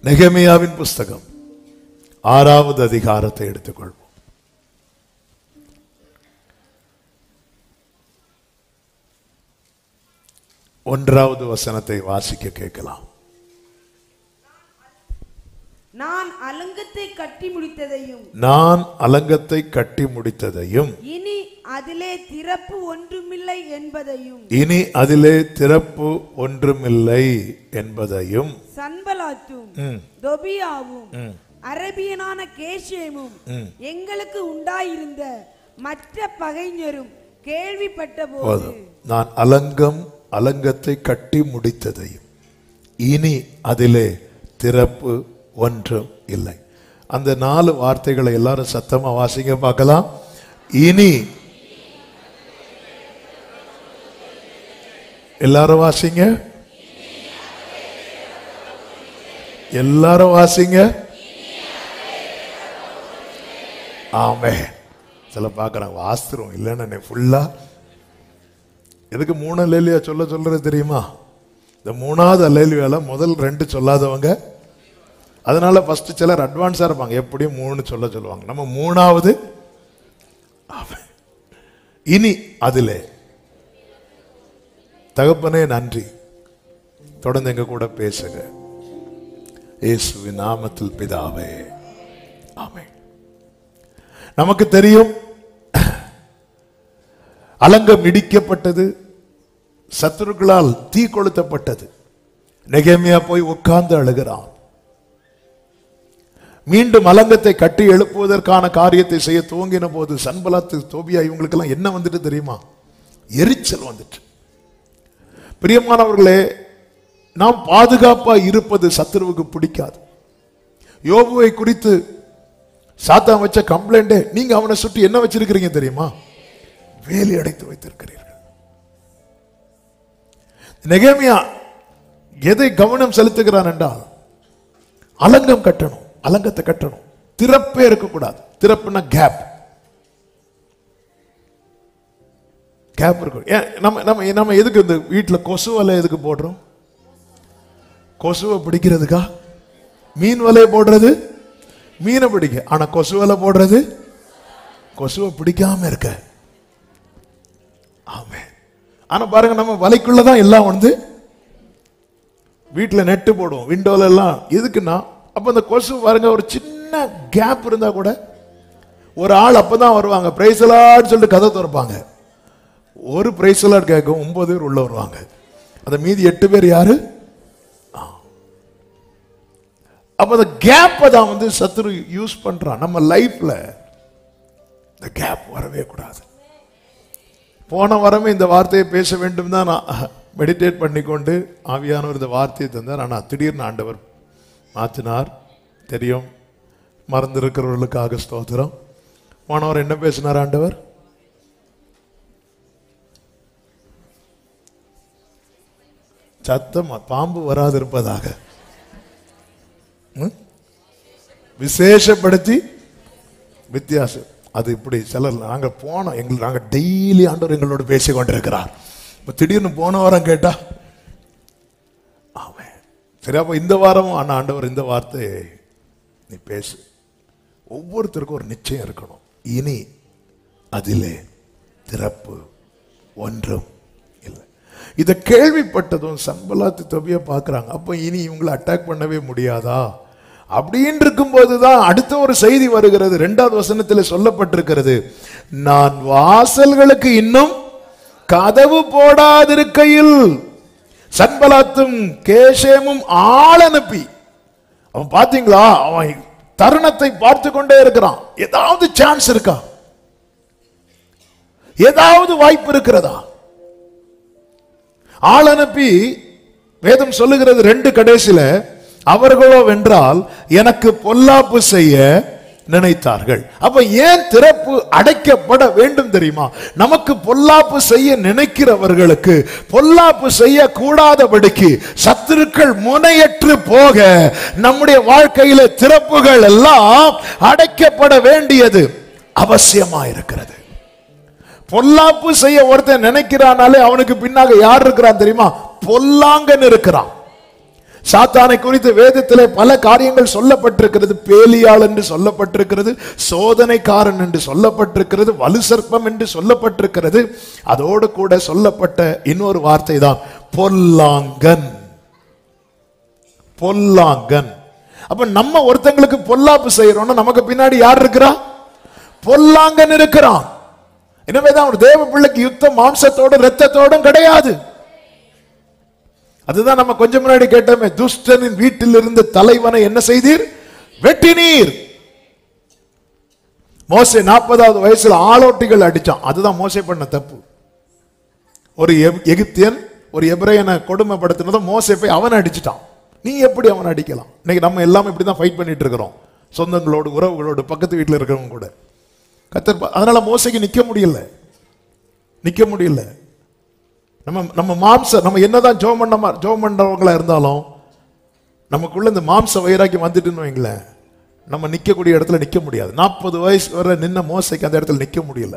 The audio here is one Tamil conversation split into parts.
நெகேமியாவின் புஸ்தகம் 6வது அதிகாரத்தை எடுத்துக்கொள்வோம். 1வது வசனத்தை வாசிக்க கேட்கலாம். நான் அலங்கத்தை கட்டி முடித்ததையும் இனி அதிலே திறப்பு ஒன்றுமில்லை என்பதையும் சன்பலாத்தும் தொபியாவும் அரபியனான கேஷேமும் எங்களுக்கு உண்டாயிருந்த மற்ற பகைஞரும் கேள்விப்பட்ட போது நான் அலங்கத்தை கட்டி முடித்ததையும் இனி அதிலே திறப்பு ஒன்றும் இல்லை. அந்த 4 வார்த்தைகளை எல்லாரும் சத்தமா வாசிங்க பார்க்கலாம். இனி, எல்லாரும் வாசிங்க, எல்லாரும் வாசிங்க. ஆமென். சில பார்க்குறாங்க வாஸ்திரம் இல்லைன்னு ஃபுல்லா. எதுக்கு 3 அல்லேலூயா சொல்றது தெரியுமா? இந்த 3வது அல்லேலூயால முதல் 2 சொல்லாதவங்க, அதனால ஃபர்ஸ்ட் சிலர் அட்வான்ஸா இருப்பாங்க, எப்படியும் 3 சொல்லுவாங்க. நம்ம 3வது இனி அதிலே. தகப்பனே நன்றி, தொடர்ந்து எங்க கூட பேசுங்க. இயேசுவின் நாமத்தில் பிதாவே, ஆமென். நமக்கு தெரியும், அலங்கம் இடிக்கப்பட்டது, சத்துருக்களால் தீ கொளுத்தப்பட்டது. நெகேமியா போய் உட்கார்ந்து அழுகிறான். மீண்டும் அலங்கத்தை கட்டி எழுப்புவதற்கான காரியத்தை செய்ய துவங்கின போது சன்பலாத், தோபியா இவங்களுக்கெல்லாம் என்ன வந்துட்டு தெரியுமா? எரிச்சல் வந்துட்டு. பிரியமானவர்களே, நாம் பாதுகாப்பா இருப்பது சத்துருவுக்கு பிடிக்காது. யோபுவை குறித்து சாத்தான் வச்ச கம்ப்ளைண்ட், நீங்க அவனை சுற்றி என்ன வச்சிருக்கிறீங்க தெரியுமா? வேலி அடைத்து வைத்திருக்கிறீர்கள். நெகேமியா எதை கவனம் செலுத்துகிறான் என்றால், அலங்கம் கட்டணும், அலங்கத்தை கட்டணும், திறப்பே இருக்கக்கூடாது. திறப்புனா கேப் இருக்கும். நம்ம எதுக்கு இந்த வீட்டில் கொசு வலை எதுக்கு போடுறோம்? கொசுவை பிடிக்கிறதுக்கா? மீன் வலையை போடுறது மீனை பிடிக்க, ஆனா கொசு வலை போடுறது கொசுவை பிடிக்காம இருக்க. ஆமென். ஆனா பாருங்க, நம்ம வலைக்குள்ளதான் எல்லாம் வந்து வீட்டில் நெட்டு போடுவோம், விண்டோல எல்லாம். எதுக்குன்னா, அப்ப அந்த கொசு பாருங்க, ஒரு சின்ன கேப் இருந்தா கூட ஒரு ஆள் அப்பதான் வருவாங்க, பிரைஸ்லான்னு சொல்லிட்டு கதை திறப்பாங்க. ஒரு பிரைஸ்லாட் கேட்கும், 9 பேர் உள்ள வருவாங்க. அந்த மீதி 8 பேர் யாரு? அப்ப அந்த கேப்பை தான் வந்து சத்துரு யூஸ் பண்றான். நம்ம லைஃப்ல இந்த கேப் வரவே கூடாது. போன வாரமே இந்த வார்த்தையை பேச வேண்டும் தான் நான் மெடிடேட் பண்ணிக்கொண்டு ஆவியானவர் இந்த வார்த்தையை தந்தார். ஆனால் திடீர்னு ஆண்டவர் மாற்றினார். தெரியும், மறந்திருக்கிறவர்களுக்காக ஸ்தோத்திரம். போனவர் என்ன பேசினார் ஆண்டவர்? சத்தம் பாம்பு வராது இருப்பதாக விசேஷப்படுத்தி வித்தியாசம். அது இப்படி சிலர் நாங்கள் போனோம், நாங்கள் டெய்லி ஆண்டவர் எங்களோடு பேசி கொண்டிருக்கிறார். இப்போ திடீர்னு போன வாரம் கேட்டா ஆமாம் சரி, அப்போ இந்த வாரமும் ஆனால் ஆண்டவர் இந்த வார்த்தையை நீ பேசு. ஒவ்வொருத்தருக்கும் ஒரு நிச்சயம் இருக்கணும். இனி அதிலே திறப்பு ஒன்றும் இல்லை. இதை கேள்விப்பட்டதும் சன்பலாத் தொபியா பார்க்குறாங்க. அப்போ இனி இவங்களை அட்டாக் பண்ணவே முடியாதா அப்படின்னு இருக்கும்போதுதான் அடுத்த ஒரு செய்தி வருகிறது. 2வது வசனத்தில் சொல்லப்பட்டிருக்கிறது, நான் வாசல்களுக்கு இன்னும் கதவு போடாதிருக்கையில் சன்பலாத்தும் கேஷேமும் ஆள் அனுப்பி, அவன் பாத்தீங்களா, அவன் தருணத்தை பார்த்து கொண்டே இருக்கிறான். ஏதாவது சான்ஸ் இருக்கா? ஏதாவது வாய்ப்பு இருக்கிறதா? ஆள் அனுப்பி, வேதம் சொல்லுகிறது 2 கடைசில, அவர்களோ வென்றால் எனக்கு பொல்லாப்பு செய்ய நினைத்தார்கள். அப்ப ஏன் திறப்பு அடைக்கப்பட வேண்டும் தெரியுமா? நமக்கு பொல்லாப்பு செய்ய நினைக்கிறவர்களுக்கு பொல்லாப்பு செய்ய கூடாதபடிக்கு சத்துருக்கள் முனையற்று போக நம்முடைய வாழ்க்கையில திறப்புகள் எல்லாம் அடைக்கப்பட வேண்டியது அவசியமா இருக்கிறது. பொல்லாப்பு செய்ய ஒருத்தன் நினைக்கிறானாலே அவனுக்கு பின்னாக யார் இருக்கிறான் தெரியுமா? பொல்லாங்கன் இருக்கிறான். சாத்தானை குறித்து வேதத்திலே பல காரியங்கள் சொல்லப்பட்டிருக்கிறது. பேலியாள் என்று சொல்லப்பட்டிருக்கிறது, சோதனைக்காரன் என்று சொல்லப்பட்டிருக்கிறது, வலு சர்ப்பம் என்று சொல்லப்பட்டிருக்கிறது. அதோடு கூட சொல்லப்பட்ட இன்னொரு வார்த்தை தான் பொல்லாங்கன். பொல்லாங்கன். அப்ப நம்ம ஒருத்தங்களுக்கு பொல்லாப்பு செய்யறோம்னா நமக்கு பின்னாடி யார் இருக்கிறா? பொல்லாங்கன் இருக்கிறான். எனவேதான் ஒரு தேவ பிள்ளைக்கு யுத்தம் மாம்சத்தோடு இரத்தத்தோடும் கிடையாது. அதுதான் நம்ம கொஞ்சம் முன்னாடி கேட்டோமே, துஷ்டனின் வீட்டில் இருந்த தலைவனை என்ன செய்தீர்? வெட்டினீர். மோசே 40வது வயசுல ஆளோட்டிகள் அடிச்சான். அதுதான் மோசே பண்ண தப்பு. ஒரு எகிப்தியன் ஒரு எபிரேயனை கொடுமைப்படுத்தினதை மோசே போய் அவனை அடிச்சிட்டான். நீ எப்படி அவனை அடிக்கலாம்? இன்னைக்கு நம்ம எல்லாமே இப்படிதான் ஃபைட் பண்ணிட்டு இருக்கிறோம், சொந்தங்களோடு, உறவுகளோடு, பக்கத்து வீட்டில் இருக்கிறவங்க கூட. அதனால மோசைக்கு நிக்க முடியல. நம்ம மாம்ச நம்ம என்னதான் ஜோம் பண்ணவங்களா இருந்தாலும் நமக்குள்ள இந்த மாம்ச வைராக்கியம் வந்துட்டுன்னு வைங்களேன், நம்ம நிக்கக்கூடிய இடத்துல நிக்க முடியாது. 40 வயசு வரை நின்ன மோசைக்கு அந்த இடத்துல நிக்க முடியல.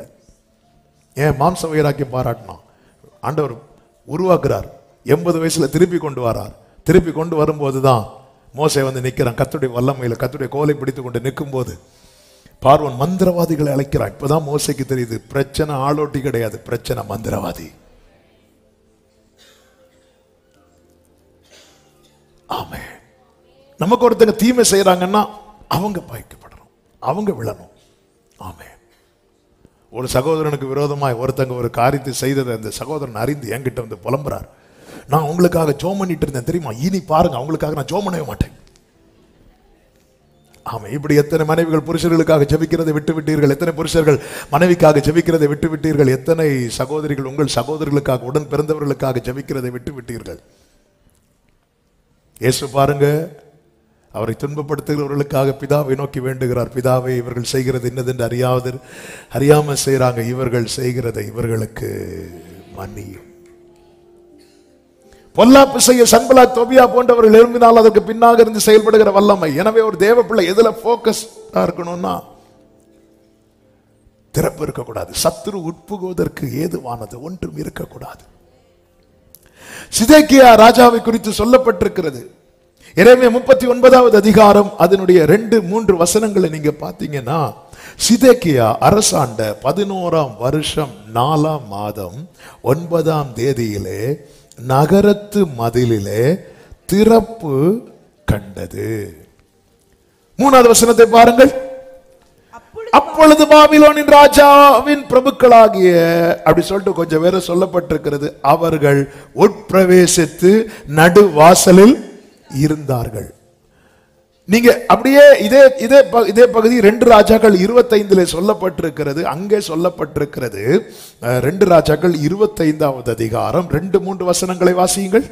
ஏன்? மாம்ச வைராக்கியம் பாராட்டினான். ஆண்டவர் உருவாக்குறார். 80 வயசுல திருப்பி கொண்டு வரார். திருப்பி கொண்டு வரும்போதுதான் மோசே வந்து நிக்கிறான். கர்த்தருடைய வல்லமையில கர்த்தருடைய கோலை பிடித்துக் கொண்டு நிற்கும் போது பார்வோன் மந்திரவாதிகளை அழைக்கிறான். இப்பதான் மோசைக்கு தெரியுது, பிரச்சனை ஆளோட்டி கிடையாது, பிரச்சனை மந்திரவாதி. ஆமே. நமக்கு ஒருத்தங்க தீமை செய்யறாங்கன்னா அவங்க பாய்க்கப்படணும், அவங்க விழணும். ஆமே. ஒரு சகோதரனுக்கு விரோதமாய் ஒருத்தங்க ஒரு காரியத்தை செய்ததை அந்த சகோதரன் அறிந்து என்கிட்ட வந்து புலம்புறார். நான் உங்களுக்காக ஜோம் பண்ணிட்டு இருந்தேன் தெரியுமா, இனி பாருங்க அவங்களுக்காக நான் ஜோம் பண்ணவே மாட்டேன். ஆமா. இப்படி எத்தனை மனைவிகள் புருஷர்களுக்காக ஜெபிக்கிறதை விட்டு விட்டீர்கள், எத்தனை புருஷர்கள் மனைவிக்காக ஜெபிக்கிறதை விட்டு விட்டீர்கள், எத்தனை சகோதரிகள் உங்கள் சகோதரர்களுக்காக, உடன் பிறந்தவர்களுக்காக ஜெபிக்கிறதை விட்டு விட்டீர்கள். இயேசு பாருங்க, அவரை துன்பப்படுத்துகிறவர்களுக்காக பிதாவை நோக்கி வேண்டுகிறார். பிதாவை, இவர்கள் செய்கிறது இன்னதென்று அறியாம செய்யறாங்க, இவர்கள் செய்கிறதை இவர்களுக்கு மன்னியும். பொல்லாப்பு செய்ய சன்பலாத், தோபியா போன்றவர்கள் எழும்பினால் அதற்கு பின்னாக இருந்து செயல்படுகிற வல்லமை. எனவே ஒரு தேவ பிள்ளை எதுல போக்கஸ் இருக்கணும்னா, திறப்பு இருக்கக்கூடாது. சத்துரு உட்புகுவதற்கு ஏதுவானது ஒன்றும் இருக்கக்கூடாது. சிதேக்கியா ராஜாவை குறித்து சொல்லப்பட்டிருக்கிறது. எரேமியா 39வது அதிகாரம் அதனுடைய 2-3 வசனங்களை நீங்க பாத்தீங்கன்னா, சிதேக்கியா அரசாண்ட 11ஆம் வருஷம் 4ஆம் மாதம் 9ஆம் தேதியிலே நகரத்து மதிலிலே திறப்பு கண்டது. 3வது வசனத்தை பாருங்கள். அப்பொழுது பாபிலோனின் ராஜாவின் பிரபுக்களாகிய, அப்படி சொல்லிட்டு கொஞ்சம் வேற சொல்லப்பட்டிருக்கிறது, அவர்கள் உட்பிரவேசித்து நடு வாசலில் இருந்தார்கள். நீங்க அப்படியே இதே பகுதி 2 ராஜாக்கள் 25 சொல்லப்பட்டிருக்கிறது. அங்கே சொல்லப்பட்டிருக்கிறது 2 ராஜாக்கள் 25வது அதிகாரம் 2-3 வசனங்களை வாசியுங்கள்.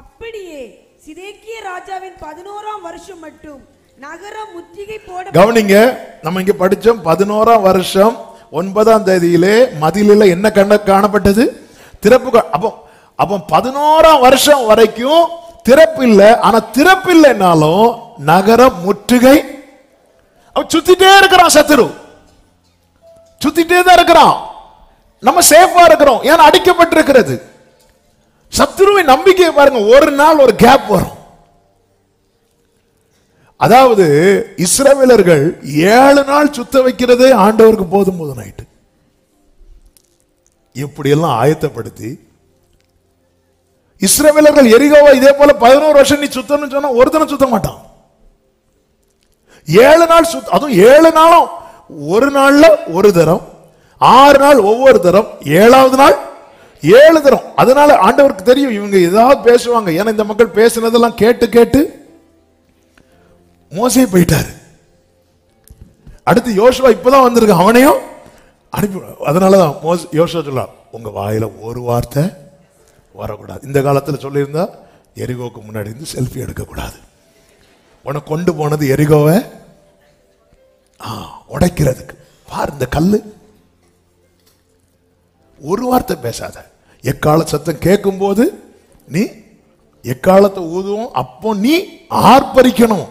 அப்படியே சிதேக்கியா ராஜாவின் 11ஆம் வருஷம் மட்டும் நகரம் முற்றுகை போட. கவனிங்க, நம்ம இங்க படிச்சோம் 11ஆம் வருஷம் 9ஆம் தேதியிலே மதிலில் என்ன காணப்பட்டது? திறப்பு. அப்போ 11ஆம் வருஷம் வரைக்கும் திறப்பு இல்லை. ஆனா திறப்பு இல்லைன்னாலும் நகரம் முற்றுகை. சுத்திட்டே இருக்கிறான் சத்துரு, சுத்திட்டே தான் இருக்கிறான். நம்ம சேஃபா இருக்கிறோம், ஏன்னா அடிக்கப்பட்டிருக்கிறது. சத்துருவின் நம்பிக்கையை பாருங்க, ஒரு நாள் ஒரு கேப் வரும். அதாவது இஸ்ரவேலர்கள் 7 நாள் சுத்த வைக்கிறதே ஆண்டவருக்கு போதும் ஆயிட்டு. இப்படி எல்லாம் ஆயத்தப்படுத்தி இஸ்ரவேலர்கள் எரிகோவை இதே போல 11 வருஷம் நீ சுத்தணும்னு சொன்னா ஒரு தினம் சுத்த மாட்டான். 7 நாள் அதுவும் 7 நாளும் ஒரு நாள்ல ஒரு தரம், 6 நாள் ஒவ்வொரு தரம், 7வது நாள் 7 தரம். அதனால ஆண்டவருக்கு தெரியும் இவங்க ஏதாவது பேசுவாங்க. ஏன்னா இந்த மக்கள் பேசுனதெல்லாம் கேட்டு கேட்டு மோசே போயிட்டாரு. அடுத்து யோசுவா இப்பதான் வந்திருக்கு, அவனையும் அனுப்பி. அதனாலதான் யோசுவா சொல்லலாம், உங்க வாயில ஒரு வார்த்தை வரக்கூடாது. இந்த காலத்தில் சொல்லியிருந்தா எரிகோவுக்கு முன்னாடி இருந்து செல்ஃபி எடுக்கக்கூடாது. உனக்கு கொண்டு போனது எரிகோவை உடைக்கிறதுக்கு. பார் இந்த கல்லு. ஒரு வார்த்தை பேசாத. எக்கால சத்தம் கேட்கும் போது நீ எக்காலத்தை ஊதுவோம், அப்போ நீ ஆர்ப்பரிக்கணும்.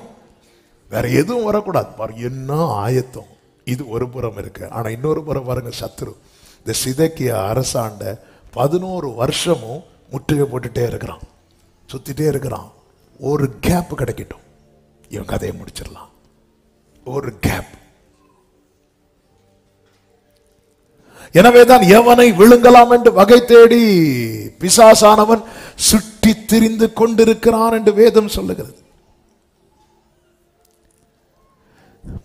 வேற எதுவும் வரக்கூடாது. பாரு என்ன ஆயத்தம். இது ஒரு புறம் இருக்கு. ஆனா இன்னொரு புறம் பாருங்க, சத்துரு இந்த சிதேக்கியா அரசாண்ட 11 வருஷமும் முற்றுகை போட்டுட்டே இருக்கிறான், சுத்திட்டே இருக்கிறான். ஒரு கேப் கிடைக்கட்டும், இவன் கதையை முடிச்சிடலாம். ஒரு கேப். எனவேதான் எவனை விழுங்கலாம் என்று வகை தேடி பிசாசானவன் சுற்றி திரிந்து கொண்டிருக்கிறான் என்று வேதம் சொல்லுகிறது.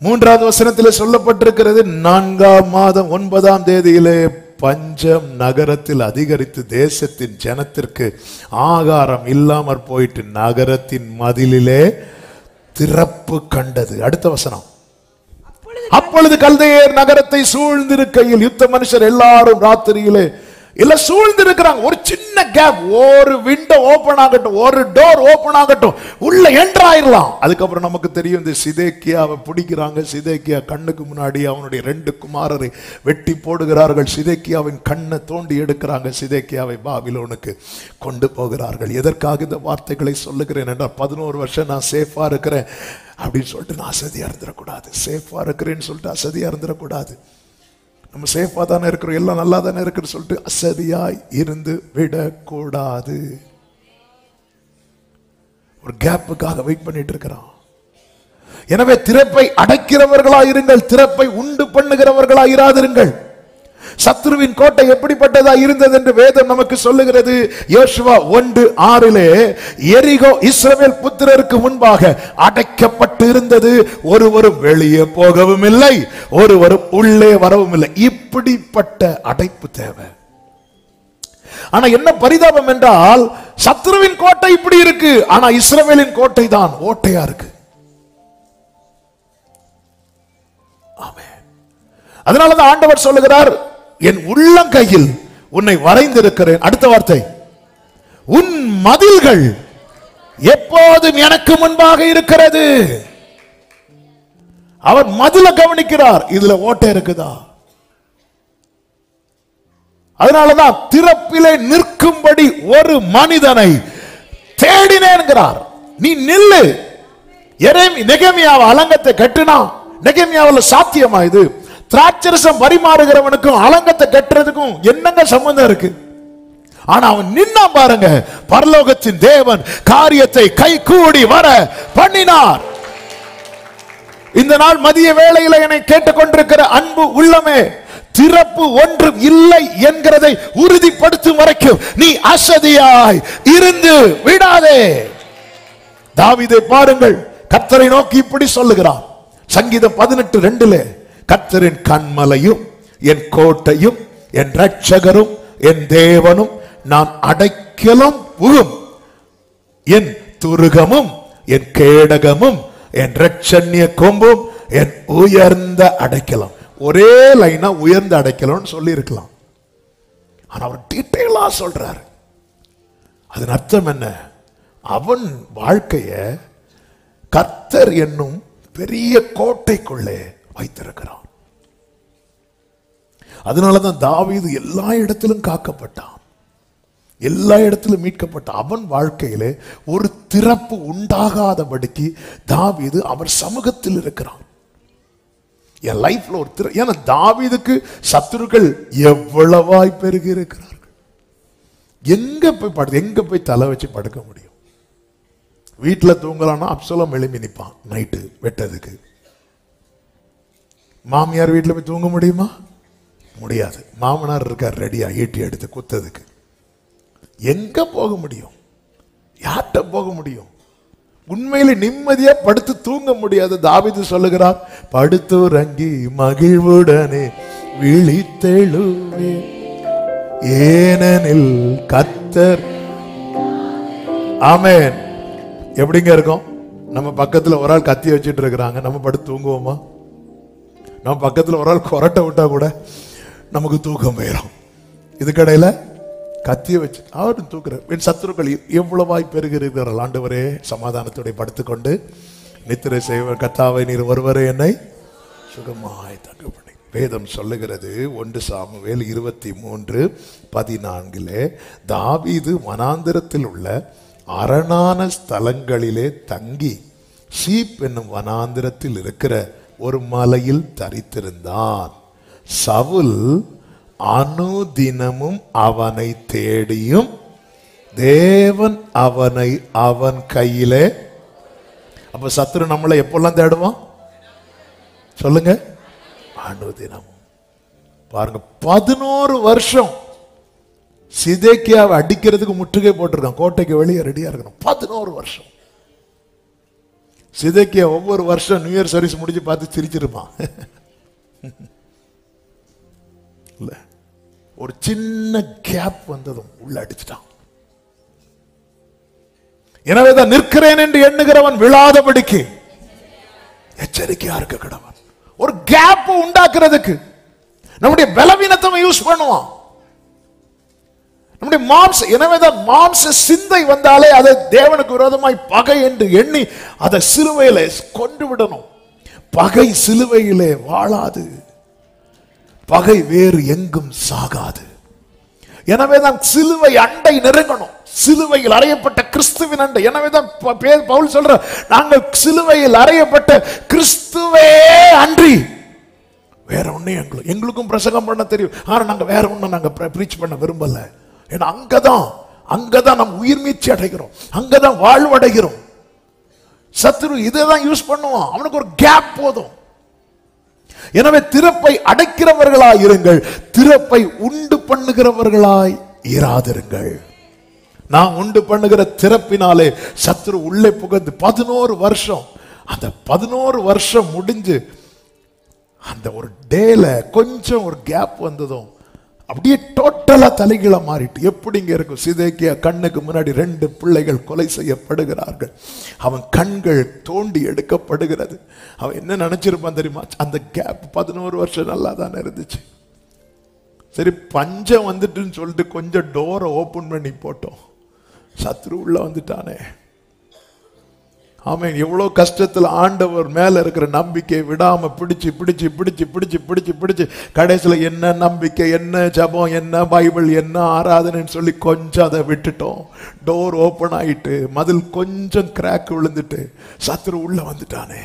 3வது வசனத்தில் சொல்லப்பட்டிருக்கிறது, 4ஆம் மாதம் 9ஆம் தேதியிலே பஞ்சம் நகரத்தில் அதிகரித்து தேசத்தின் ஜனத்திற்கு ஆகாரம் இல்லாமற் போயிட்டு நகரத்தின் மதிலிலே திறப்பு கண்டது. அடுத்த வசனம், அப்பொழுது கல்தையர் நகரத்தை சூழ்ந்திருக்கையில் யுத்த மனுஷர் எல்லாரும் ராத்திரியிலே இல்ல சூழ்ந்திருக்கிறாங்க. ஒரு சின்ன கேப், ஒரு விண்டோ ஓபன் ஆகட்டும், ஒரு டோர் ஓபன் ஆகட்டும், உள்ள என்டர் ஆயிரலாம். அதுக்கப்புறம் நமக்கு தெரியும், இந்த சிதேக்கியாவை பிடிக்கிறாங்க. சிதேக்கியா கண்ணுக்கு முன்னாடி அவனுடைய 2 குமாரரை வெட்டி போடுகிறார்கள். சிதேக்கியாவின் கண்ணை தோண்டி எடுக்கிறாங்க. சிதேக்கியாவை பாபிலோனுக்கு கொண்டு போகிறார்கள். எதற்காக இந்த வார்த்தைகளை சொல்லுகிறேன் என்றால், 11 வருஷம் நான் சேஃபா இருக்கிறேன் அப்படின்னு சொல்லிட்டு நான் அசதியா இருந்துடக்கூடாது. சேஃபா இருக்கிறேன்னு சொல்லிட்டு அசதியா இருந்துடக்கூடாது. நம்ம சேஃபா தானே இருக்கிறோம், எல்லாம் நல்லா தானே இருக்குன்னு சொல்லிட்டு அசதியாய் இருந்து விடக்கூடாது. ஒரு கேப்புக்காக வெயிட் பண்ணிட்டு இருக்கிறோம். எனவே திறப்பை அடைக்கிறவர்களா இருங்கள், திறப்பை உண்டு பண்ணுகிறவர்களா இராதிருங்கள். சத்ருவின் கோட்டை எப்படிப்பட்டதா இருந்தது என்று வேதம் நமக்கு சொல்லுகிறது. யோசுவா 1:6 எரிகோ இஸ்ரவேல் புத்திரருக்கு முன்பாக அடைக்கப்பட்டு இருந்தது, ஒருவரும் வெளியே போகவும் இல்லை, ஒருவரும் உள்ளே வரவும் இல்லை. இப்படிப்பட்ட அடைப்பு தேவை. ஆனா என்ன பரிதாபம் என்றால், சத்ருவின் கோட்டை இப்படி இருக்கு, ஆனா இஸ்ரவேலின் கோட்டை தான் ஓட்டையா இருக்கு. ஆமென். அதனாலதான் ஆண்டவர் சொல்லுகிறார், என் உள்ளங்கையில் உன்னை வரைந்திருக்கிறேன். அடுத்த வார்த்தை, உன் மதில்கள் எப்போதும் எனக்கு முன்பாக இருக்கிறது. அவர் மதில கவனிக்கிறார், இதுல ஓட்டை இருக்குதா. அதனாலதான் திறப்பிலே நிற்கும்படி ஒரு மனிதனை தேடினேன்கிறார். நீ நில்லு. நெகேமியாவை அலங்கத்தை கட்டினா, நெகேமியாவில் சாத்தியமா இது? திராட்சரசம் பரிமாறுகிறவனுக்கும் அலங்கத்தை கட்டுறதுக்கும் என்னங்க சம்பந்தம் இருக்கு? ஆனா அவன் நின்னா பாருங்க, பரலோகத்தின் தேவன் காரியத்தை கை கூடி வர பண்ணினார். இந்த நாள் மதிய வேளையில என்னை கேட்டுக்கொண்டிருக்கிற அன்பு உள்ளமே, திறப்பு ஒன்றும் இல்லை என்கிறதை உறுதிப்படுத்தும் வரைக்கும் நீ அசதியாய் இருந்து விடாதே. தாவீதை பாருங்கள், கர்த்தரை நோக்கி இப்படி சொல்லுகிறார். சங்கீதம் 18:2 கர்த்தரின் கன்மலையும் என் கோட்டையும் என் இரட்சகரும் என் தேவனும் நான் அடைக்கலம் புகும், என் துருகமும் என் கேடகமும் என் இரட்சண்ய கொம்பும் என் உயர்ந்த அடைக்கலம். ஒரே லைனா உயர்ந்த அடைக்கலம் சொல்லி இருக்கலாம், ஆனா அவர் டீட்டெயிலா சொல்றாரு. அதன் அர்த்தம் என்ன? அவன் வாழ்க்கைய கர்த்தர் என்னும் பெரிய கோட்டைக்குள்ளே வைத்திருக்கிறான். அதனாலதான் தாவீது எல்லா இடத்திலும் காக்கப்பட்டான், எல்லா இடத்திலும் மீட்கப்பட்டான். அவன் வாழ்க்கையிலே ஒரு திறப்பு உண்டாகாதபடிக்கு தாவீது அவர் சமூகத்தில் இருக்கிறான். என் லைஃப்ல ஒரு ஏன்னா தாவீதுக்கு சத்துருக்கள் எவ்வளவாய் பெருகி இருக்கிறார்கள். எங்க போய் தலை வச்சு படுக்க முடியும்? வீட்டுல தூங்கலாம்னா அப்சலோம் எழுப்பி நிற்பான் நைட்டு வெட்டதுக்கு. மாமியார் வீட்டுல போய் தூங்க முடியுமா? முடியாது. மாமனார் இருக்கார் ரெடியா ஈட்டி எடுத்து குத்ததுக்கு. எங்க போக முடியும்? யார்கிட்ட போக முடியும்? உண்மையில நிம்மதியா படுத்து தூங்க முடியாது. தாவீது சொல்லுகிறார், படுத்துறங்கி மகிழ்வுடனே விழித்தெழுவே ஏனெனில் கர்த்தர். ஆமென். எப்படிங்க இருக்கும்? நம்ம பக்கத்துல ஒரு ஆள் கத்தி வச்சுட்டு இருக்கிறாங்க, நம்ம படுத்து தூங்குவோமா? நம்ம பக்கத்துல ஒரு ஆள் கொரட்டை விட்டா கூட நமக்கு தூக்கம் போயிடும். இதுக்கடையில கத்திய வச்சு அவரும் தூக்குறார். என் சத்துருக்கள் எவ்வளவாய் பெருகிறீர்கள் ஆண்டவரே, சமாதானத்தோட படுத்துக்கொண்டு நித்திரை செய்வர் கர்த்தாவே நீர் ஒருவரே என்னை சுகமாய் தங்க பண்ணி. வேதம் சொல்லுகிறது 1 சாமுவேல் 23:14 தாவீது வனாந்திரத்தில் உள்ள அரணான ஸ்தலங்களிலே தங்கி சீப் என்னும் வனாந்திரத்தில் இருக்கிற ஒரு மலையில் தரித்திருந்தான். சவுல் அனுதினமும் அவனை தேடியும் தேவன் அவனை அவன் கையிலே. அப்ப சத்துரு நம்மளை எப்பெல்லாம் தேடுவான் சொல்லுங்க? அனுதினமும். பாருங்க, 11 வருஷம் சிதேக்கியாவை அடிக்கிறதுக்கு முற்றுகை போட்டிருக்கான். கோட்டைக்கு வெளியே ரெடியா இருக்கணும். 11 வருஷம். சிதேக்கியா ஒவ்வொரு வருஷம் நியூ இயர் சர்வீஸ் முடிஞ்சு பார்த்து சிரிச்சிருப்பான். இல்ல, ஒரு சின்ன கேப் வந்ததும் உள்ள அடிச்சிட்டான். எனவேதான் நிற்கிறேன் என்று எண்ணுகிறவன் விழாதபடிக்கு எச்சரிக்கையா இருக்க கடவன். ஒரு கேப் உண்டாக்குறதுக்கு நம்முடைய பலவீனத்தை யூஸ் பண்ணுவான். நம்முடைய மாம்ச, எனவேதான் மாம்ச சிந்தை வந்தாலே அதை தேவனுக்கு விரோதமாய் பகை என்று எண்ணி அதை சிலுவையிலே கொண்டு விடணும். பகை சிலுவையிலே வாழாது, பகை வேறு எங்கும் சாகாது. எனவேதான் சிலுவை அண்டை நெருங்கணும். சிலுவையில் அறையப்பட்ட கிறிஸ்துவின் அண்டை. எனவேதான் பவுல் சொல்ற, நாங்கள் சிலுவையில் அறையப்பட்ட கிறிஸ்துவே அன்றி வேற ஒண்ணே எங்களுக்கும் பிரசங்கம் பண்ண தெரியும். ஆனா நாங்க வேற ஒண்ணு நாங்க பிரீச் பண்ண விரும்பல. ஏன்னா அங்கதான் நம்ம உயிர் மீட்சி அடைகிறோம், அங்கதான் வாழ்வடைகிறோம். சத்துரு இதைதான் யூஸ் பண்ணுவான். அவனுக்கு ஒரு கேப் போதும். எனவே திறப்பை அடைக்கிறவர்களாய் இருங்கள், திறப்பை உண்டு பண்ணுகிறவர்களாய் இராதிருங்கள். நான் உண்டு பண்ணுகிற திறப்பினாலே சத்துரு உள்ளே புகுந்து 11 வருஷம், அந்த 11 வருஷம் முடிஞ்சு அந்த ஒரு டேல கொஞ்சம் ஒரு கேப் வந்ததும் அப்படியே டோட்டலா தலைகீழ மாறிட்டு எப்படிங்க இருக்கும்? சிதேக்கியா கண்ணுக்கு முன்னாடி 2 பிள்ளைகள் கொலை செய்யப்படுகிறார்கள். அவன் கண்கள் தோண்டி எடுக்கப்படுகிறது. அவன் என்ன நினைச்சிருப்பான் தெரியுமா? அந்த கேப் 11 வருஷம் நல்லா தானே இருந்துச்சு. சரி, பஞ்சம் வந்துட்டுன்னு சொல்லிட்டு கொஞ்சம் டோரை ஓபன் பண்ணி போட்டோம். சத்ரு உள்ள வந்துட்டானே. ஆமென். எவ்வளவு கஷ்டத்தில் ஆண்டவர் மேல இருக்கிற நம்பிக்கையை விடாம பிடிச்சு பிடிச்சு பிடிச்சு பிடிச்சு பிடிச்சு பிடிச்சு கடைசியில என்ன நம்பிக்கை, என்ன ஜபம், என்ன பைபிள், என்ன ஆராதனைன்னு சொல்லி கொஞ்சம் அதை விட்டுட்டோம். டோர் ஓபன் ஆயிட்டு மதில் கொஞ்சம் கிராக் விழுந்துட்டு சத்ரு உள்ள வந்துட்டானே.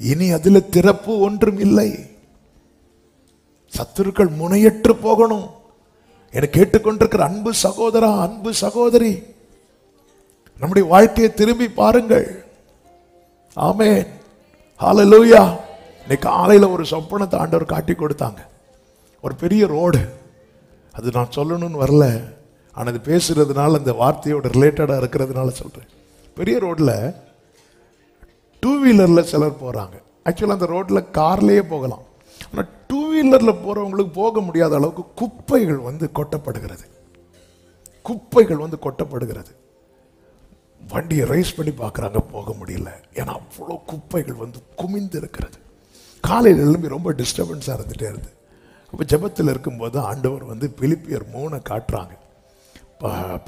இனி அதுல திறப்பு ஒன்றும் இல்லை. சத்துருக்கள் முனையற்று போகணும். என கேட்டுக்கொண்டிருக்கிற அன்பு சகோதரா, அன்பு சகோதரி, நம்முடைய வாழ்க்கையை திரும்பி பாருங்கள். ஆமென். ஹல்லேலூயா. இன்னைக்கு காலையில ஒரு சொப்பனத்தை ஆண்டவர் காட்டி கொடுத்தாங்க. ஒரு பெரிய ரோடு, அது நான் சொல்லணும்னு வரல, ஆனால் அது பேசுறதுனால அந்த வார்த்தையோட ரிலேட்டடா இருக்கிறதுனால சொல்றேன். பெரிய ரோட்ல 2 வீலர்ல சிலர் போறாங்க. ஆக்சுவலா அந்த ரோட்ல கார்லயே போகலாம். ஆனால் 2 வீலர்ல போறவங்களுக்கு போக முடியாத அளவுக்கு குப்பைகள் வந்து கொட்டப்படுகிறது. குப்பைகள் வந்து கொட்டப்படுகிறது. வண்டியை ரைஸ் பண்ணி பார்க்குறாங்க, போக முடியல. ஏன்னா அவ்வளோ குப்பைகள் வந்து குமிந்து இருக்கிறது. காலையில் எழும்பி ரொம்ப டிஸ்டர்பன்ஸாக இருந்துகிட்டே இருந்து. அப்போ ஜெபத்தில் இருக்கும்போது ஆண்டவர் வந்து பிலிப்பியர் 3 காட்டுறாங்க.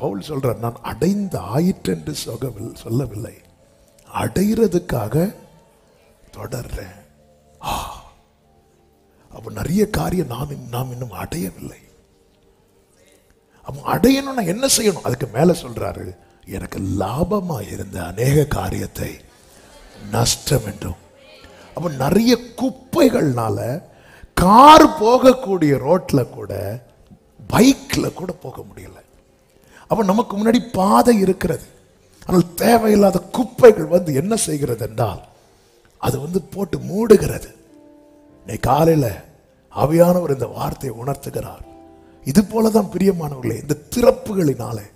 பவுல் சொல்கிறார், நான் அடைந்த ஆயிற்று என்று சொல்லவில்லை, அடைகிறதுக்காக தொடர்றேன். அப்போ நிறைய காரியம் நாம் இன்னும் அடையவில்லை. அப்போ அடையணும்னா என்ன செய்யணும்? அதுக்கு மேலே சொல்றாரு, எனக்கு லாபமா இருந்த அநேக காரியத்தை நஷ்டம் என்றும். அப்ப நிறைய குப்பைகள்னால கார் போகக்கூடிய ரோட்ல கூட பைக்ல கூட போக முடியல. அப்ப நமக்கு முன்னாடி பாதை இருக்கிறது, ஆனால் தேவையில்லாத குப்பைகள் வந்து என்ன செய்கிறது என்றால் அது வந்து போட்டு மூடுகிறது. இன்னைக்கு காலையில ஆவியானவர் இந்த வார்த்தையை உணர்த்துகிறார். இது போலதான் பிரியமானவர்களே, இந்த திறப்புகளினாலே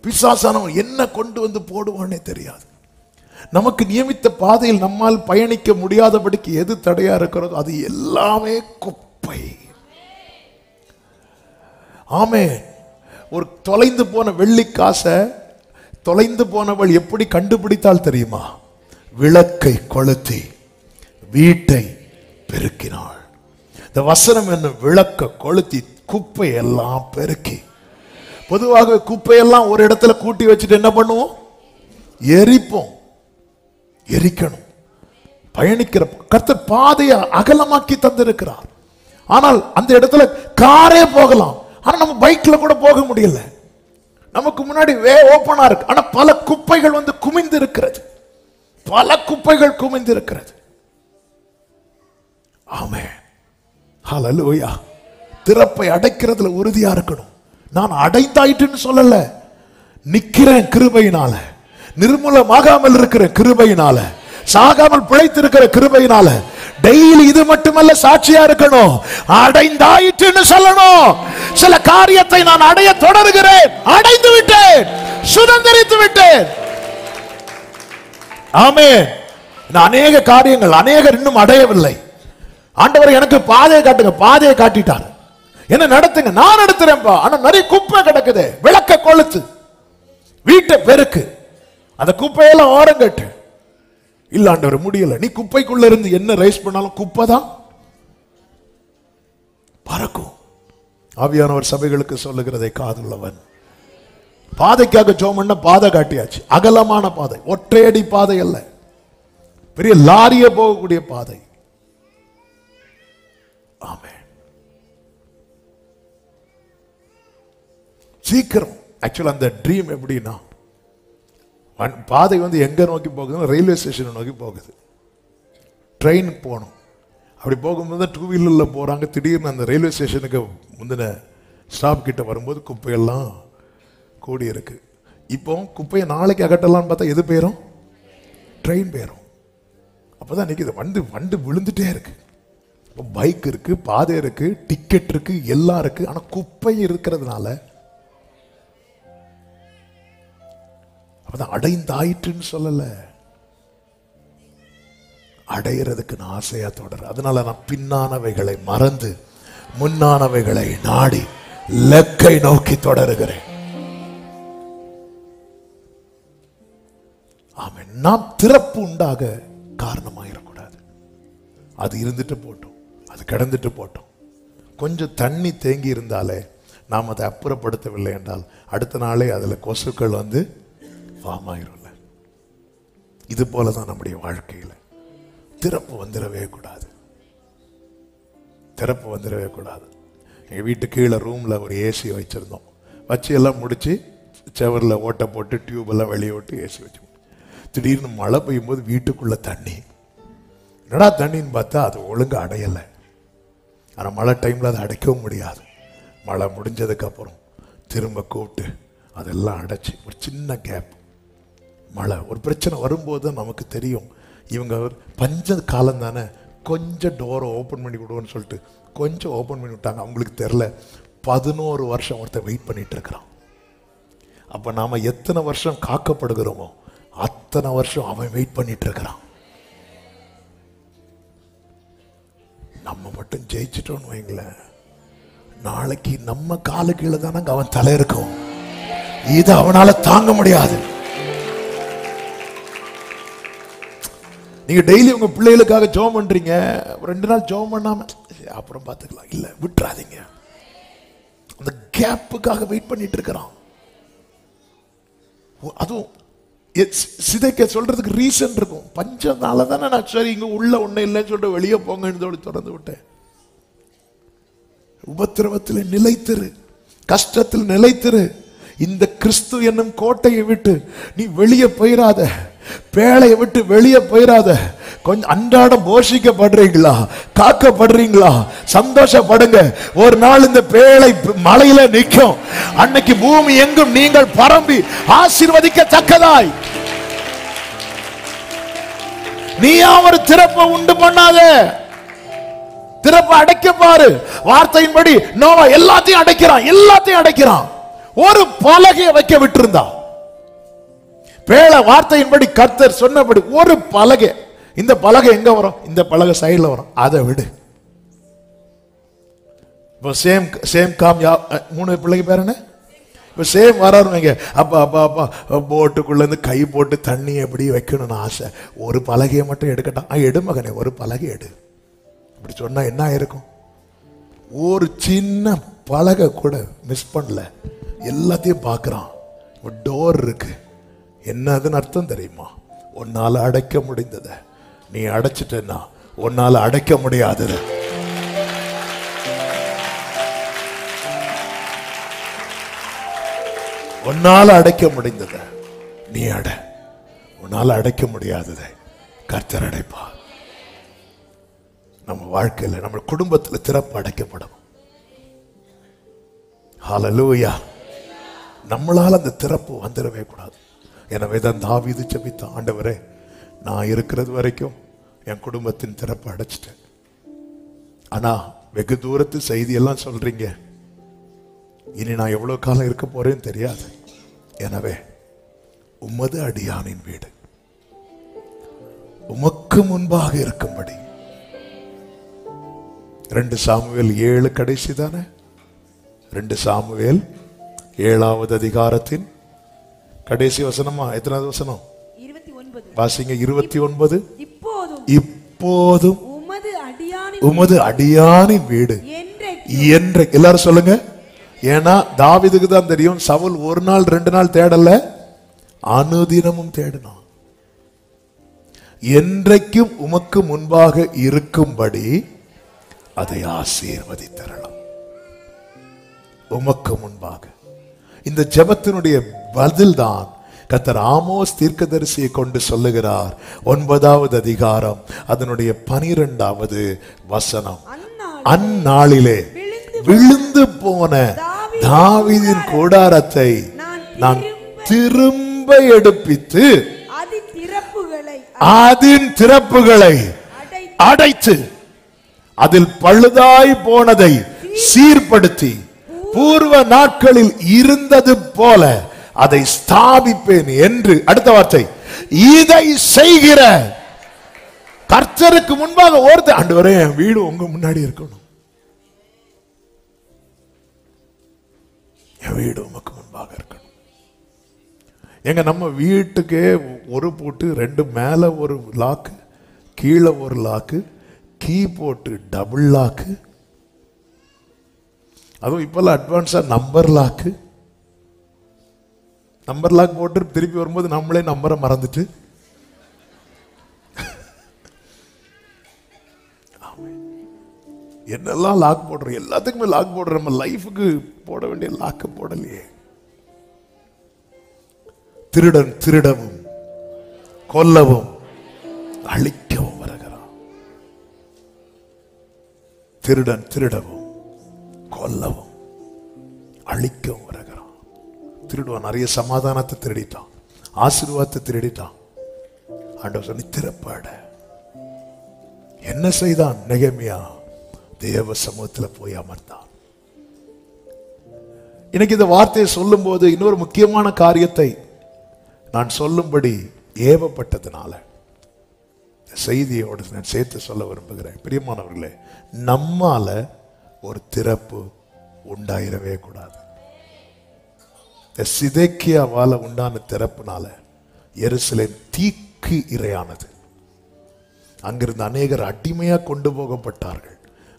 பிசாசானவன் என்ன கொண்டு வந்து போடுவானே தெரியாது. நமக்கு நியமித்த பாதையில் நம்மால் பயணிக்க முடியாதபடிக்கு எது தடையா இருக்கிறதோ அது எல்லாமே குப்பை. ஆமே. ஒரு தொலைந்து போன வெள்ளி காசை தொலைந்து போனவள் எப்படி கண்டுபிடித்தால் தெரியுமா? விளக்கை கொளுத்தி வீட்டை பெருக்கினாள். இந்த வசனம் என்ன? விளக்க கொளுத்தி குப்பை எல்லாம் பெருக்கி. பொதுவாக குப்பையெல்லாம் ஒரு இடத்துல கூட்டி வச்சுட்டு என்ன பண்ணுவோம்? எரிப்போம். எரிக்கணும். பயணிக்கிற கர்த்தர் பாதையை அகலமாக்கி தந்திருக்கிறார். ஆனால் அந்த இடத்துல காரே போகலாம், ஆனா நம்ம பைக்ல கூட போக முடியல. நமக்கு முன்னாடி வே ஓபனா இருக்கு, ஆனா பல குப்பைகள் வந்து குமிந்து இருக்கிறது. பல குப்பைகள் குமிந்து இருக்கிறது. ஆமென். ஹல்லேலூயா. திறப்பை அடைக்கிறதுல உறுதியா இருக்கணும். நான் அடைந்தாயிட்டுன்னு சொல்லல, நிக்கிறேன் கிருபையினால, நிர்மூலமாகாமல் இருக்கிற கிருபையினால, சாகாமல் பிழைத்திருக்கிற கிருபையினால. டெய்லி இது மட்டுமல்ல சாட்சியா இருக்கணும், அடைந்தாயிட்டுன்னு சொல்லணும். சில காரியத்தை நான் அடைய தொடர்கிறேன், அடைந்து விட்டேன், சுதந்திரித்து விட்டேன். ஆமென். அநேக காரியங்கள் அநேகர் இன்னும் அடையவில்லை. ஆண்டவர் எனக்கு பாதையை காட்டுங்க, பாதையை காட்டிட்டார், என்ன நடத்துங்க, நான் நடத்துறேன்பா. ஆனா நிறைய குப்பை கிடக்குது, விளக்க கொளுத்து, வீட்டை பெருக்கு, அந்த குப்பையெல்லாம் ஓரங்கட்டு. இல்ல ஆண்டவர் முடியல, நீ குப்பைக்குள்ள இருந்து என்ன ரைஸ் பண்ணாலும் குப்பை தான் பறக்கும். ஆவியானவர் சபைகளுக்கு சொல்லுகிறதை காதுள்ளவன். பாதைக்காக ஜெபம் பண்ண பாதை காட்டியாச்சு, அகலமான பாதை, ஒற்றையடி பாதை அல்ல, பெரிய லாரிய போகக்கூடிய பாதை. ஆமென். சீக்கிரம். ஆக்சுவலா அந்த ட்ரீம் எப்படின்னா, பாதை வந்து எங்க நோக்கி போகுது, ரயில்வே ஸ்டேஷனை நோக்கி போகுது. ட்ரெயின் போகணும், அப்படி போகும்போது டூ வீலர்ல போறாங்க. திடீர்னு அந்த ரயில்வே ஸ்டேஷனுக்கு முந்தின ஸ்டாப் கிட்ட வரும்போது குப்பையெல்லாம் கூடி இருக்கு. இப்போ குப்பையை நாளைக்கு அகட்டலாம்னு பார்த்தா எது போயிரும், ட்ரெயின் போயிரும். அப்பதான் நிக்குது, வண்டு விழுந்துட்டே இருக்கு. இப்போ பைக் இருக்கு, பாதை இருக்கு, டிக்கெட் இருக்கு, எல்லாம் இருக்கு. ஆனா குப்பை இருக்கிறதுனால அப்பதான் அடைந்தாயிற்றுன்னு சொல்லல, அடையிறதுக்கு நான் ஆசையா தொடர். அதனால நான் பின்னானவைகளை மறந்து முன்னானவைகளை நாடி லக்கை நோக்கி தொடருகிறேன். ஆமென். நாம் திறப்பு உண்டாக காரணமாயிடக்கூடாது. அது இருந்துட்டு போட்டோம், அது கடந்துட்டு போட்டோம். கொஞ்சம் தண்ணி தேங்கி இருந்தாலே நாம் அதை அப்புறப்படுத்தவில்லை என்றால் அடுத்த நாளே அதுல கொசுக்கள் வந்து ஃபார்ம் ஆயிரும்ல. இது போலதான் நம்முடைய வாழ்க்கையில திறப்பு வந்துடவே கூடாது, திறப்பு வந்துடவே கூடாது. எங்க வீட்டு கீழே ரூம்ல ஒரு ஏசி வச்சிருந்தோம், வச்சு எல்லாம் முடிச்சு செவரில் ஓட்டை போட்டு டியூப் எல்லாம் வெளியே விட்டு ஏசி வச்சு, திடீர்னு மழை பெய்யும் போது வீட்டுக்குள்ள தண்ணி. என்னடா தண்ணின்னு பார்த்தா அது ஒழுங்கு அடையலை. ஆனால் மழை டைமில் அதை அடைக்கவும் முடியாது. மழை முடிஞ்சதுக்கு அப்புறம் திரும்ப கூப்பிட்டு அதெல்லாம் அடைச்சி ஒரு சின்ன கேப். மழை ஒரு பிரச்சனை வரும்போது நமக்கு தெரியும், இவங்க பஞ்ச காலம் தானே, கொஞ்சம் டோரை ஓப்பன் பண்ணி விடுவோன்னு சொல்லிட்டு கொஞ்சம் ஓப்பன் பண்ணி விட்டாங்க. அவங்களுக்கு தெரில 11 வருஷம் ஒருத்தர் வெயிட் பண்ணிட்டு இருக்கிறான். அப்போ நாம் எத்தனை வருஷம் காக்கப்படுகிறோமோ அத்தனை வருஷம் அவன் வெயிட் பண்ணிட்டு இருக்கிறான். நம்ம மட்டும் ஜெயிச்சிட்டோன்னு வைங்களேன், நாளைக்கு நம்ம காலு கீழே தானே அவன் தலை இருக்கும். இது அவனால தாங்க முடியாது. நீங்க டெய்லி உங்க பிள்ளைகளுக்காக ஜெபம் பண்றீங்க, 2 நாள் ஜெபம் பண்ணாம அப்புறம் பார்த்துக்கலாம், இல்ல விட்டுறாதீங்க. அந்த கேப்புக்காக வெயிட் பண்ணிட்டு இருக்கிறான். அதுவும் சிதைக்க சொல்றதுக்கு ரீசன் இருக்கும். பஞ்சனால தானே நான் சரி இங்க உள்ள ஒண்ணு இல்லைன்னு சொல்லிட்டு வெளியே போங்கன்னு திறந்து விட்டேன். உபத்திரவத்தில் நிலைத்திரு, கஷ்டத்தில் நிலைத்திரு. இந்த கிறிஸ்து என்னும் கோட்டையை விட்டு நீ வெளியே போயிடாத, பேழையை விட்டு வெளியே போயிடாத. கொஞ்சம் அன்றாடம் போஷிக்கப்படுறீங்களா, காக்கப்படுறீங்களா, சந்தோஷப்படுங்க. ஒரு நாள் இந்த பேழை மலையில நிற்கும், அன்னைக்கு பூமி எங்கும் நீங்கள் பரம்பி ஆசீர்வதிக்கத்தக்கதாய். நீயா ஒரு திறப்பை உண்டு பண்ணாத, திறப்பை அடைக்க பாரு. வார்த்தையின்படி நோவா எல்லாத்தையும் அடைக்கிறான், எல்லாத்தையும் அடைக்கிறான். ஒரு பலகையை வைக்க விட்டிருந்தா, பேழை வார்த்தையின்படி கர்த்தர் சொன்னபடி ஒரு பலகை. இந்த பலகை எங்க வரும், இந்த பலகை சைடுல வரும், அதை விடு. இப்போ சேம் காம் 3 பிள்ளைக்கு பேர் என்ன, இப்போ சேம் வராருங்க. அப்பா அப்பா அப்பா போட்டுக்குள்ள இருந்து கை போட்டு தண்ணி எப்படி வைக்கணும்னு ஆசை. ஒரு பலகையை மட்டும் எடுக்கட்டான், எடு மகனே ஒரு பலகை எடு. அப்படி சொன்னா என்ன ஆயிருக்கும்? ஒரு சின்ன பலகை கூட மிஸ் பண்ணல, எல்லாத்தையும் பார்க்கறான். ஒரு டோர் இருக்கு, என்னதுன்னு அர்த்தம் தெரியுமா? உன்னால அடைக்க முடிந்தத நீ அடைச்சிட்டேன்னா உன்னால அடைக்க முடியாதது. உன்னால அடைக்க முடிந்தத நீ அடை, உன்னால அடைக்க முடியாததை கர்த்தர் அடைப்பா. நம்ம வாழ்க்கையில நம்ம குடும்பத்தில் திறப்பு அடைக்கப்படும். ஹல்லேலூயா. நம்மளால அந்த திறப்பு வந்துடவே கூடாது. எனவே தான் தாவீது ஜெபித்த, ஆண்டவரே நான் இருக்கிறது வரைக்கும் என் குடும்பத்தின் திறப்பு அடைச்சிட்டேன். ஆனா வெகு தூரத்து செய்தி எல்லாம் சொல்றீங்க, இனி நான் எவ்வளவு காலம் இருக்க போறேன்னு தெரியாது. எனவே உமது அடியானின் வீடு உமக்கு முன்பாக இருக்கும்படி 2 சாமுவேல் 7 கடைசி தானே, 2 சாமுவேல் 7வது அதிகாரத்தின் கடைசி வசனமா? எத்தனாவது வசனம்? 29. வாசிங்க. 29. இப்போதும் உமது அடியானின் வீடு என்று எல்லாரும் சொல்லுங்க. ஏன்னா தாவீதுக்கு தான் தெரியும், சவுல் ஒரு நாள் 2 நாள் தேடல, அனுதினமும் தேடினான். என்றைக்கும் உமக்கு முன்பாக இருக்கும்படி அதை ஆசீர்வதித்தரலாம். உமக்கு முன்பாக. இந்த ஜெபத்தினுடைய பதில் தான் கர்த்தர் ஆமோஸ் தீர்க்கதரிசியை கொண்டு சொல்லுகிறார். 9வது அதிகாரம் அதனுடைய 12வது வசனம். அந்நாளிலே விழுந்து போன தாவீதின் கூடாரத்தை நான் திரும்ப எடுப்பித்து அதன் திறப்புகளை அடைத்து அதில் பழுதாய் போனதை சீர்படுத்தி பூர்வ நாட்களில் இருந்தது போல அதை ஸ்தாபிப்பேன் என்று. அடுத்த வார்த்தை, இதை செய்கிற கர்த்தருக்கு முன்பாக ஒருத்தர், ஆண்டவரே என் வீடு உங்க முன்னாடி இருக்கணும், என் வீடு உமக்கு முன்பாக இருக்கணும். எங்க நம்ம வீட்டுக்கே ஒரு பூட்டு, 2 மேல ஒரு லாக்கு, கீழே ஒரு லாக்கு, கீ போட்டு டபுள் லாக்கு, அதுவும் இப்பெல்லாம் அட்வான்ஸா நம்பர் லாக்கு. நம்பர் லாக் போட்டு திருப்பி வரும்போது நம்மளே நம்பரை மறந்துட்டு, என்னெல்லாம் லாக் போடுறோம், எல்லாத்துக்குமே லாக் போடுறோம். நம்ம லைஃபுக்கு போட வேண்டிய லாக்கு போடலையே. திருடன் திருடவும் கொல்லவும் அழிக்கவும் வருகிறான். திருடன் திருடவும் கொல்லவும் அழிக்கவும் வருகிறான். திருடுவான். நிறைய சமாதானத்தை திருடிட்டான், ஆசீர்வாதத்தை திருடிட்டான். ஆண்டவர் சொல்லி திறப்பாட. என்ன செய்தான் நெகேமியா? தேவ சமூகத்தில் போய் அமர்ந்தான். இன்னைக்கு இந்த வார்த்தையை சொல்லும் போது இன்னொரு முக்கியமான காரியத்தை நான் சொல்லும்படி ஏவப்பட்டதுனால செய்தியோடு நான் சேர்த்து சொல்ல விரும்புகிறேன். பிரியமானவர்களே, நம்மால ஒரு திறப்பு உண்டாயிரவே கூடாது. சிதேக்கியாவால உண்டான திறப்புனால எருசலேம் தீக்கு இரையானது. அங்கிருந்து அநேகர் அடிமையா கொண்டு போகப்பட்டார்கள்.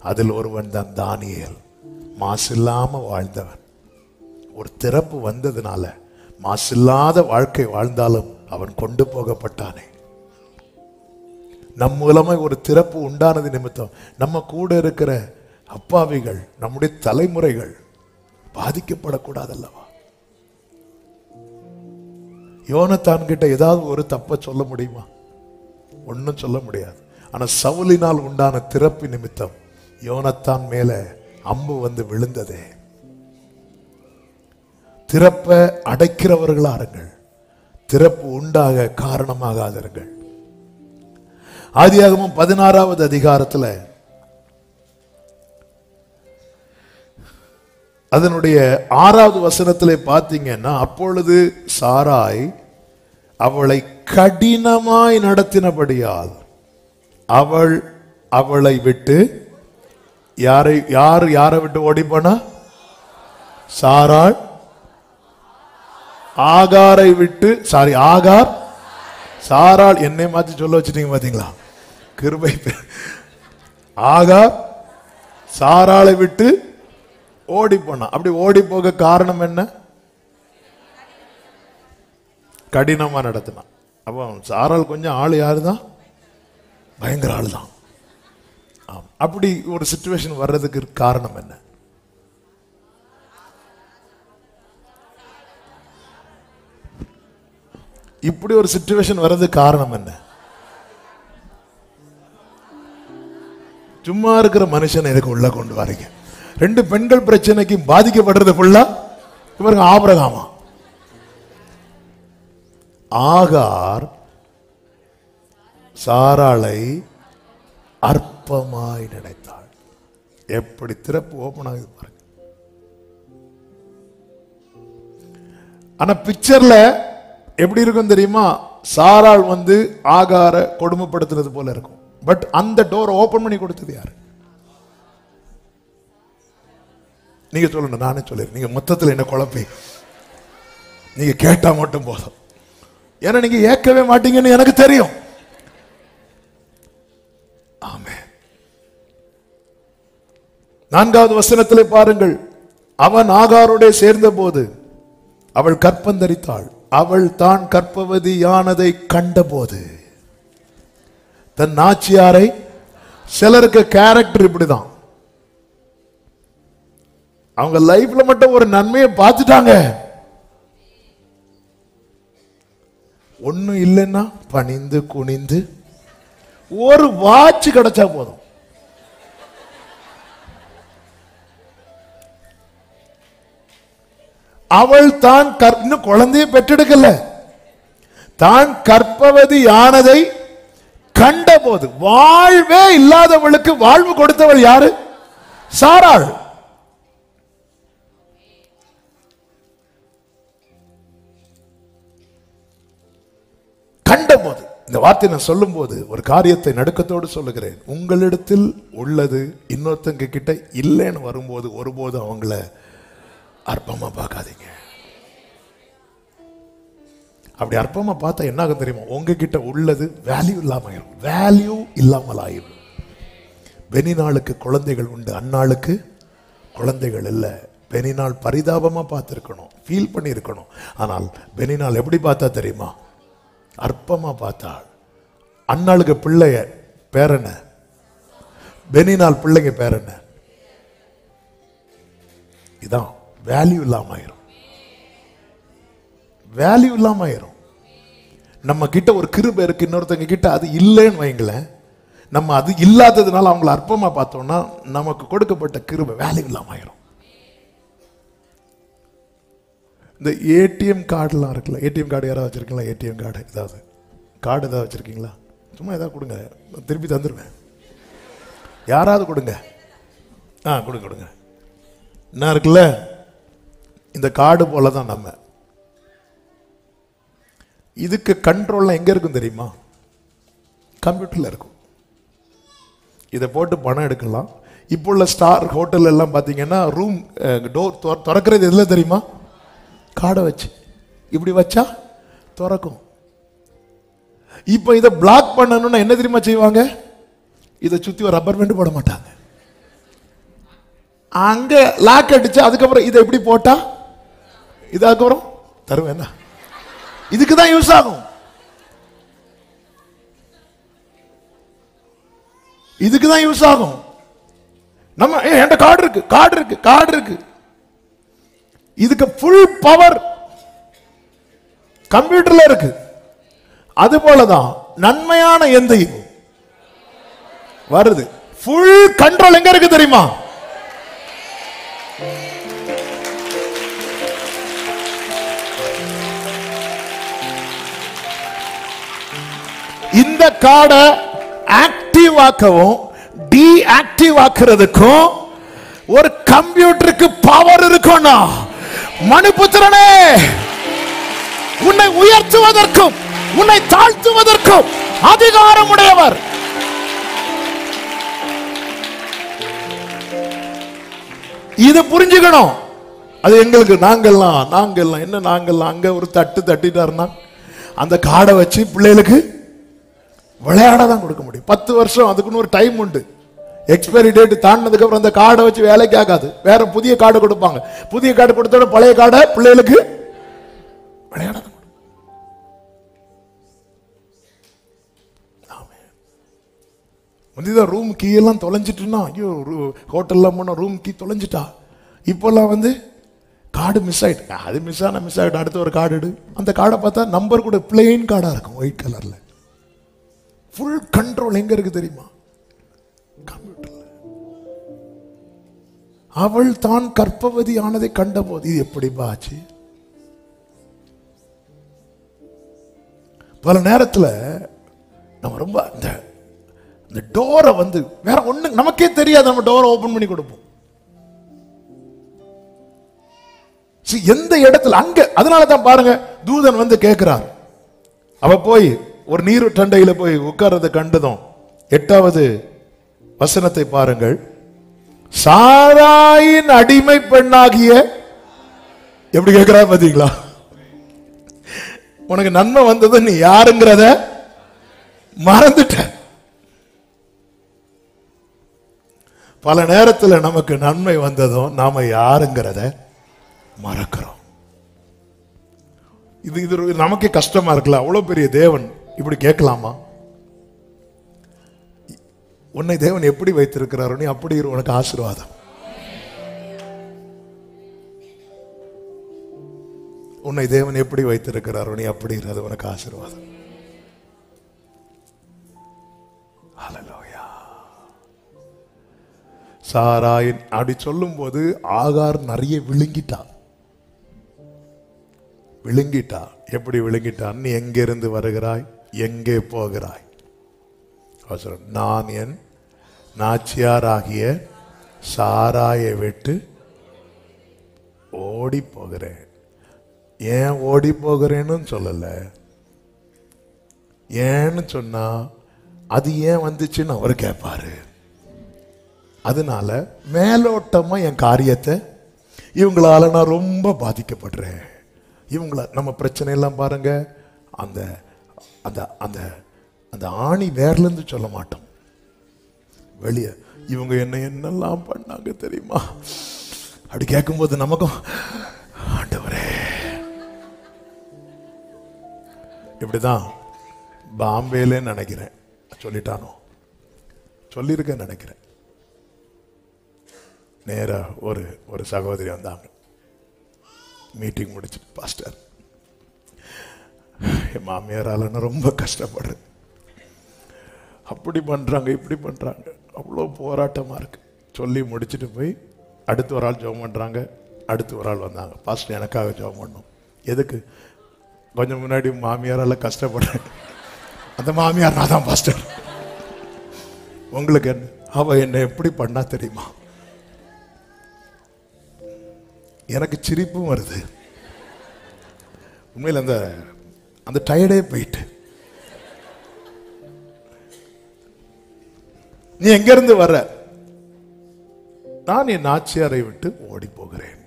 அதில் ஒருவன் தான் தானியேல். மாசில்லாம வாழ்ந்தவன். ஒரு திறப்பு வந்ததுனால மாசில்லாத வாழ்க்கை வாழ்ந்தாலும் அவன் கொண்டு போகப்பட்டானே. நம் மூலமா ஒரு திறப்பு உண்டானது நிமித்தம் நம்ம கூட இருக்கிற அப்பாவிகள், நம்முடைய தலைமுறைகள் பாதிக்கப்படக்கூடாதல்லவா? யோனத்தான் கிட்ட ஏதாவது ஒரு தப்ப சொல்ல முடியுமா? ஒன்னும் சொல்ல முடியாது. ஆனா சவுலினால் உண்டான திறப்பு நிமித்தம் யோனத்தான் மேல அம்பு வந்து விழுந்ததே. திறப்பை அடைக்கிறவர்களாருங்கள், திறப்பு உண்டாக காரணமாகாதீர்கள். ஆதியாகமம் 16வது அதிகாரத்துல அதனுடைய 6வது வசனத்திலே பார்த்தீங்கன்னா, அப்பொழுது சாராய் அவளை கடினமாய் நடத்தினபடியால் அவள் அவளை விட்டு யாரை விட்டு ஓடி போனா? சாராள் ஆகாரை விட்டு, ஆகார் சாராள். என்னை மாத்தி சொல்ல வச்சுட்டீங்க பாத்தீங்களா? கிருபை. ஆகார் சாராளை விட்டு ஓடி போனா. அப்படி ஓடி போக காரணம் என்ன? கடினமா நடத்தினான். அப்போ சாராள் கொஞ்சம் ஆளு யாருதான்? பயங்கர ஆளு தான். அப்படி ஒரு சிச்சுவேஷன் வர்றதுக்கு காரணம் என்ன? இப்படி ஒரு சிச்சுவேஷன் வர்றதுக்கு காரணம் என்ன? சும்மா இருக்கிற மனுஷன் எனக்கு உள்ள கொண்டு வரீங்க. 2 பெண்கள் பிரச்சனைக்கு பாதிக்கப்படுறது ஃபுல்லா இவருக்கு ஆபிரகாமா. ஆகார் சாராளை அற்பமாய் நினைத்தாள். எப்படி திறப்பு ஓபன் ஆகுது பாருங்க. ஆனா பிக்சர்ல எப்படி இருக்கும் தெரியுமா? சாராள் ஆகார கொடுமைப்படுத்துறது போல இருக்கும். பட் அந்த டோர் ஓபன் பண்ணி கொடுத்தது யாரு? நீங்க சொல்லணும், நானே சொல்லிடுறேன். நீங்க மொத்தத்தில் என்ன குழப்பி நீங்க கேட்டா மட்டும் போதும். ஏன்னா நீங்க ஏற்கவே மாட்டீங்கன்னு எனக்கு தெரியும். ஆமென். 4வது வசனத்திலே பாருங்கள். அவன் ஆகாரோட சேர்ந்த போது அவள் கற்பந்தரித்தாள். அவள் தான் கற்பவதியானதை கண்டபோது தன் நாச்சியாரை, சிலருக்கு கேரக்டர் இப்படிதான், அவங்க லைஃப்ல மட்டும் ஒரு நன்மையை பார்த்துட்டாங்க, ஒண்ணும் இல்லைன்னா பணிந்து குனிந்து ஒரு வாட்ச் கிடைச்சா போதும். அவள் தான் இன்னும் குழந்தையை பெற்றெடுக்கல, தான் கற்பவதி ஆனதை கண்டபோது, வாழ்வே இல்லாதவளுக்கு வாழ்வு கொடுத்தவள் யாரு? சாராள். கண்டபோது, இந்த வார்த்தை நான் சொல்லும் போது ஒரு காரியத்தை நடுக்கத்தோடு சொல்லுகிறேன். உங்களிடத்தில் உள்ளது இன்னொருத்தங்க கிட்ட இல்லைன்னு வரும்போது ஒருபோது அவங்கள அற்பமா பார்க்காதீங்க. அப்படி அற்பமா பார்த்தா என்ன ஆகும் தெரியுமா? உங்ககிட்ட உள்ளது வேல்யூ இல்லாமல் ஆயிடும். பெனினாளுக்கு குழந்தைகள் உண்டு, அன்னாளுக்கு குழந்தைகள் இல்லை. பெனினாள் பரிதாபமா பார்த்திருக்கணும், ஃபீல் பண்ணி இருக்கணும். ஆனால் பெனினாள் எப்படி பார்த்தா தெரியுமா? அற்பமா பார்த்தாள். அன்னாளுக்கு பிள்ளைய பேர் என்ன? பெனினாள் பிள்ளைங்க பேர் என்ன? இதான் வேல்யூ இல்லாம ஆயிரும். வேல்யூ இல்லாம ஆயிரும். நம்ம கிட்ட ஒரு கிருபை இருக்கு, இன்னொருத்தங்க கிட்ட அது இல்லைன்னு வைங்களேன். நம்ம அது இல்லாததுனால அவங்கள அற்பமா பார்த்தோம்னா நமக்கு கொடுக்கப்பட்ட கிருபை வேல்யூ இல்லாம ஆயிரும். இந்த ஏடிஎம் கார்டுலாம் இருக்குல்ல, ஏடிஎம் கார்டு யாராவது வச்சிருக்கீங்களா? ஏடிஎம் கார்டு ஏதாவது கார்டு ஏதாவது வச்சிருக்கீங்களா? சும்மா ஏதாவது கொடுங்க, திருப்பி தந்துடுவேன். யாராவது கொடுங்க. கொடுங்க. என்ன இருக்குல்ல, இந்த கார்டு போல தான் நம்ம. இதுக்கு கண்ட்ரோல்லாம் எங்க இருக்கும் தெரியுமா? கம்ப்யூட்டர்ல இருக்கும். இதை போட்டு பணம் எடுக்கலாம். இப்போ உள்ள ஸ்டார் ஹோட்டல் எல்லாம் பார்த்தீங்கன்னா ரூம் டோர் திறக்கிறது எதுல தெரியுமா? கார்டை வச்சு இப்படி வச்சா திறக்கும். இப்போ இதை பிளாக் பண்ணணும்னா என்ன தெரியுமா செய்வாங்க? இதை சுத்தி ஒரு ரப்பர் பேண்ட் போட மாட்டாங்க. அங்க லாக் அடிச்சு அதுக்கப்புறம் இதை எப்படி போட்டா இதுக்கப்புறம் தருவேன். இதுக்கு தான் யூஸ் ஆகும். இதுக்கு தான் யூஸ் ஆகும். நம்ம என்கிட்ட கார்டு இருக்கு. இதுக்கு ஃபுல் பவர் கம்ப்யூட்டர்ல இருக்கு. அது போலதான் நன்மையான எந்தையும் வருது. ஃபுல் கண்ட்ரோல் எங்க இருக்கு தெரியுமா? இந்த கார்டை ஆக்டிவ் ஆக்கவும் டீஆக்டிவ் ஆக்குறதுக்கும் ஒரு கம்ப்யூட்டருக்கு பவர் இருக்கும்னா, மனுபுத்திரனே, உன்னை உயர்த்துவதற்கும் உன்னை தாழ்த்துவதற்கும் அதிகாரம் உடையவர். இது புரிஞ்சுக்கணும். அது எங்களுக்கு நாங்கெல்லாம் என்ன நாங்கெல்லாம் அங்க ஒரு தட்டிட்டாருன்னா அந்த கார்டை வச்சு பிள்ளைகளுக்கு விளையாட தான் கொடுக்க முடியும். 10 வருஷம் அதுக்குன்னு ஒரு டைம் உண்டு. எக்ஸ்பைரி டேட் தாண்டினதுக்கு அப்புறம் அந்த கார்டை வச்சு வேலைக்கு ஆகாது. வேற புதிய கார்டு கொடுப்பாங்க. புதிய கார்டு கொடுத்தோட பழைய கார்டை பிள்ளைகளுக்கு விளையாட தான். முந்திதான் ரூம் கீ எல்லாம் தொலைஞ்சிட்டுனா, ஐயோ ஹோட்டல்லாம் போனா ரூம் கீ தொலைஞ்சிட்டா. இப்பெல்லாம் கார்டு மிஸ் ஆயிட்டு, அது மிஸ் ஆகிட்டு அடுத்த ஒரு கார்டு எடு. அந்த கார்டை பார்த்தா நம்பர் கூட பிளெயின் கார்டா இருக்கும், ஒயிட் கலர்ல. ஃபுல் கண்ட்ரோல் எங்க இருக்கு தெரியுமா? கம்ப்யூட்டர்ல. அவள் தான் கர்ப்பவதி ஆனதை கண்டபோது இது எப்படி ஆச்சு? பல நேரத்துல நம்ம ரொம்ப அந்த டோரை வேற ஒண்ணு நமக்கே தெரியாது, நம்ம டோரை ஓபன் பண்ணி கொடுப்போம். எந்த இடத்துல அங்க, அதனாலதான் பாருங்க தூதன் கேட்கிறார். அவ போய் ஒரு நீர் டண்டையில போய் உட்கார்றதை கண்டதும் 8வது வசனத்தை பாருங்கள். சாராயின் அடிமை பெண்ணாகிய, எப்படி கேட்கிறா பாத்தீங்களா? உனக்கு நன்மை வந்தது, நீ யாருங்கிறத மறந்துட்ட. பல நேரத்தில் நமக்கு நன்மை வந்ததும் நாம யாருங்கிறத மறக்கிறோம். இது நமக்கே கஷ்டமா இருக்குல்ல. அவ்வளவு பெரிய தேவன் இப்படி கேட்கலாமா? உன்னை தேவன் எப்படி வைத்திருக்கிறாரோ நீ அப்படி உனக்கு ஆசீர்வாதம். உன்னை தேவன் எப்படி வைத்திருக்கிறாரோ நீ அப்படி அது உனக்கு ஆசீர்வாதம். ஹல்லேலூயா. சாராயின் அப்படி சொல்லும் போது ஆகார் நிறைய விழுங்கிட்டா. எப்படி விழுங்கிட்டான்? நீ எங்கிருந்து வருகிறாய், எங்கே போகிறாய்? நான் என் நாச்சியாராகிய சாராயை விட்டு ஓடி போகிறேன். ஏன் ஓடி போகிறேன்னு சொல்லல. ஏன்னு சொன்னா அது ஏன் வந்துச்சுன்னு அவர் கேட்பாரு. அதனால மேலோட்டமா என் காரியத்தை, இவங்களால நான் ரொம்ப பாதிக்கப்படுறேன். இவங்கள நம்ம பிரச்சனை எல்லாம் பாருங்க, அந்த அந்த அந்த அந்த ஆணி வேர்ல இருந்து சொல்ல மாட்டோம். வெளியே இவங்க என்னெல்லாம் பண்ணாங்க தெரியுமா? அப்படி கேட்கும்போது நமக்கும் ஆண்டவரே. இப்படிதான் பாம்பேல நினைக்கிறேன், சொல்லிட்டானோ சொல்லியிருக்கேன் நினைக்கிறேன். நேரா ஒரு சகோதரி வந்தாங்க. மீட்டிங் முடிச்சுட்டு, பாஸ்டர் என் மாமியாரால நான் ரொம்ப கஷ்டப்படுறேன், அப்படி பண்றாங்க இப்படி பண்றாங்க, அவ்வளோ போராட்டமா இருக்கு. சொல்லி முடிச்சுட்டு போய் அடுத்து ஒரு ஆள் ஜெபம் பண்றாங்க. அடுத்து ஒரு ஆள் வந்தாங்க, பாஸ்டர் எனக்காக ஜெபம் பண்ணணும். எதுக்கு? கொஞ்சம் முன்னாடி மாமியாரால கஷ்டப்படுறேன், அந்த மாமியார் நான் தான் பாஸ்டர். உங்களுக்கு என்ன? அவ என்ன எப்படி பண்ணா தெரியுமா? எனக்கு சிரிப்பும் வருது உண்மையில். அந்த டயர்டே போயிட்டு, நீ எங்க இருந்து வர? நான் என் நாச்சியாரை விட்டு ஓடி போகிறேன்.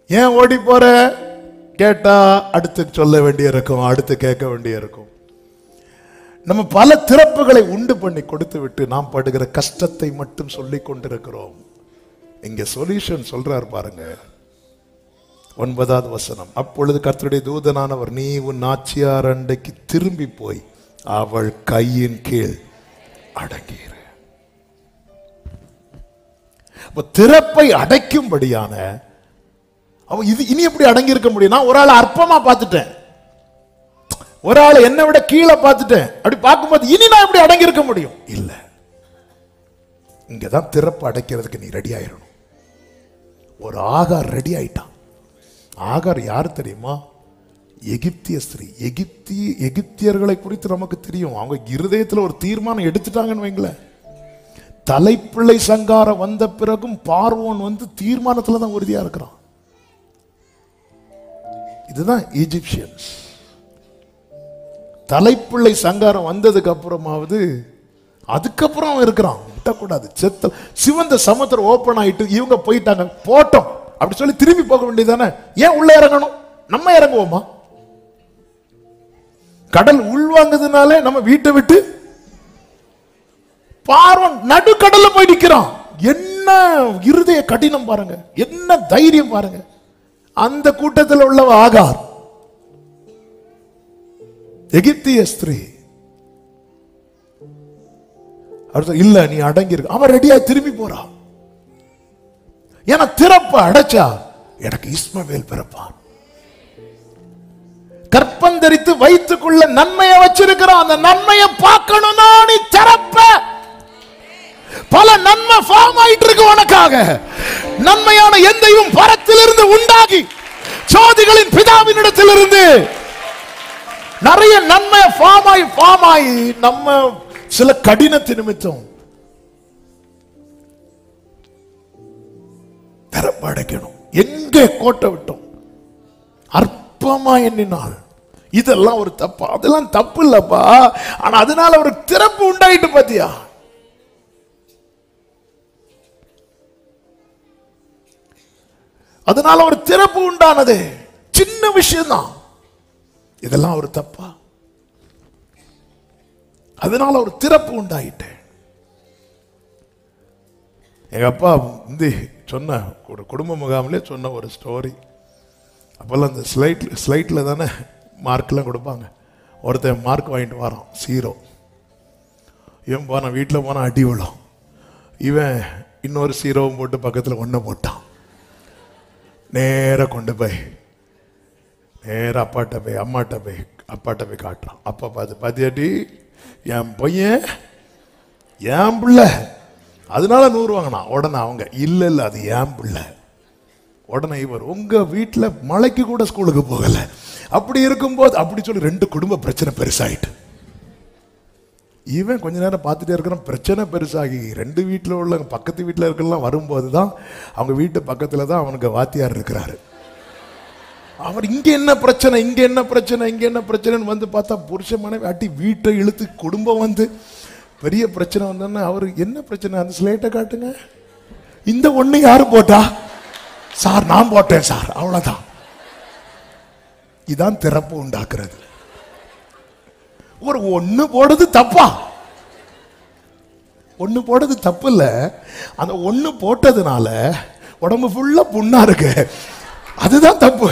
ஏன் ஓடி போற கேட்டா அடுத்து சொல்ல வேண்டிய இருக்கும், அடுத்து கேட்க வேண்டிய இருக்கும். நம்ம பல திறப்புகளை உண்டு பண்ணி கொடுத்து விட்டு நாம் படுகிற கஷ்டத்தை மட்டும் சொல்லிக் கொண்டிருக்கிறோம். இங்க சொல்யூஷன் சொல்றார் பாருங்க, 9வது வசனம். அப்பொழுது கர்த்தருடைய தூதனானவர், நீ உன் நாச்சியார் அண்டைக்கு திரும்பி போய் அவள் கையின் கீழ் அடங்கியிரு. திறப்பை அடைக்கும்படியான அவன் இனி எப்படி அடங்கி இருக்க முடியும்? நான் ஒரு ஆளை அற்பமா பார்த்துட்டேன், ஒரு ஆளை என்னை விட கீழே பார்த்துட்டேன். அப்படி பார்க்கும்போது இனி நான் எப்படி அடங்கி இருக்க முடியும்? இல்ல, இங்கதான் திறப்பு அடைக்கிறதுக்கு நீ ரெடி ஆயிரணும். ஒரு ஆகார் ரெடி ஆயிட்டான். ஆகார் யார் தெரியுமா? எகிப்திய ஸ்திரீ. எகிப்தியர்களை குறித்து நமக்கு தெரியும். அவங்க இருதயத்துல ஒரு தீர்மானம் எடுத்துட்டாங்கன்னு வைங்களேன். தலைப்பிள்ளை சங்காரம் வந்த பிறகும் பார்வோன் தீர்மானத்துல தான் உறுதியா இருக்கிறான். இதுதான் ஈஜிப்சியன்ஸ். தலைப்பிள்ளை சங்காரம் வந்ததுக்கு அப்புறமாவது அதுக்கப்புறம் அவன் இருக்கிறான், விட்டக்கூடாது. சிவந்த சமுத்திரம் ஓபன் ஆயிட்டு இவங்க போயிட்டாங்க, போட்டோம் அப்படி சொல்லி திரும்பி போக வேண்டியதானே? ஏன் உள்ள இறங்கணும்? நம்ம இறங்குவோமா? கடல் உள்வாங்குதுனாலே நம்ம வீட்டை விட்டு பார்வன் நடுக்கடல்ல போய் நிற்கிறான். என்ன இருதய கடினம் பாருங்க, என்ன தைரியம் பாருங்க. அந்த கூட்டத்தில் உள்ளவ ஆகார், எகிப்திய ஸ்திரீ. இல்ல நீ அடங்கி இருக்க. அவன் ரெடியா திரும்பி போறான். ஏன்னா திறப்ப அடைச்சா எனக்கு இஸ்மவேல் பிறப்பான். கற்பந்தரித்து வைத்துக்குள்ள நன்மையை வச்சிருக்கிறான். அந்த நன்மையை பார்க்கணும்னா நீ திறப்ப பல நன்மை ஃபார்ம் ஆயிட்டு இருக்கு உனக்காக. நன்மையான எந்தையும் பரத்திலிருந்து உண்டாகி ஜோதிகளின் பிதாவினிடத்திலிருந்து நிறைய நன்மை ஃபார்ம் ஆகி நம்ம சில கடினத்து நிமித்தம் திறப்படைக்கணும். எங்கே கோட்டை விட்டோம், அற்பமா எண்ணினாள். இதெல்லாம் ஒரு தப்பா? அதெல்லாம் தப்பு இல்லப்பா. ஆனா அதனால ஒரு திறப்பு உண்டாயிட்டு பாத்தியா? அதனால ஒரு திறப்பு உண்டானது. சின்ன விஷயம் தான். இதெல்லாம் ஒரு தப்பா? அதனால ஒரு திறப்பு உண்டாயிட்டு. எங்க அப்பா சொன்ன ஒரு குடும்ப முகாமிலே சொன்ன ஒரு ஸ்டோரி. அப்பெல்லாம் அந்த ஸ்லைட்ல தானே மார்க்லாம் கொடுப்பாங்க. ஒருத்தன் மார்க் வாங்கிட்டு வரான் 0. இவன் போனான், வீட்டில் போனான், அடி விழும். இவன் இன்னொரு 0 போட்டு பக்கத்தில் 1 போட்டான். நேராக கொண்டு போய் நேராக அம்மாட்ட போய் காட்டுறான். அப்பா பாத்தியாட்டி, என் பையன் என் பிள்ளை, அதனால 100 வாங்கினான். உடனே அவங்க இல்ல அது என் பிள்ளை. உடனே இவர் உங்க வீட்டில் மலைக்கு கூட ஸ்கூலுக்கு போகல. அப்படி இருக்கும்போது அப்படி சொல்லி 2 குடும்ப பிரச்சனை பெருசாயிட்டு. இவன் கொஞ்ச நேரம் பார்த்துட்டே இருக்கிறான். பிரச்சனை பெருசாகி 2 வீட்டில் உள்ள பக்கத்து வீட்டில் இருக்கலாம் வரும்போது தான் அவங்க வீட்டு பக்கத்தில் தான் அவனுக்கு வாத்தியார் இருக்கிறாரு. அவர் இங்க என்ன பிரச்சனை, இங்க என்ன பிரச்சனை, இங்க என்ன பிரச்சனைன்னு வந்து பார்த்தா புருஷ மனைவி அட்டி வீட்டை இழுத்து குடும்பம் வந்து பெரிய பிரச்சனை வந்தோன்னா அவர் என்ன பிரச்சனை, அந்த ஸ்லேட்டை காட்டுங்க, இந்த 1 யாரு போட்டா? சார் நான் போட்டேன் சார், அவ்வளவுதான். இதான் திறப்பு உண்டாக்குறது. ஒரு 1 போடுறது தப்பா? 1 போடுறது தப்பு இல்ல. அந்த 1 போட்டதுனால உடம்பு ஃபுல்லா புண்ணா இருக்கு, அதுதான் தப்பு.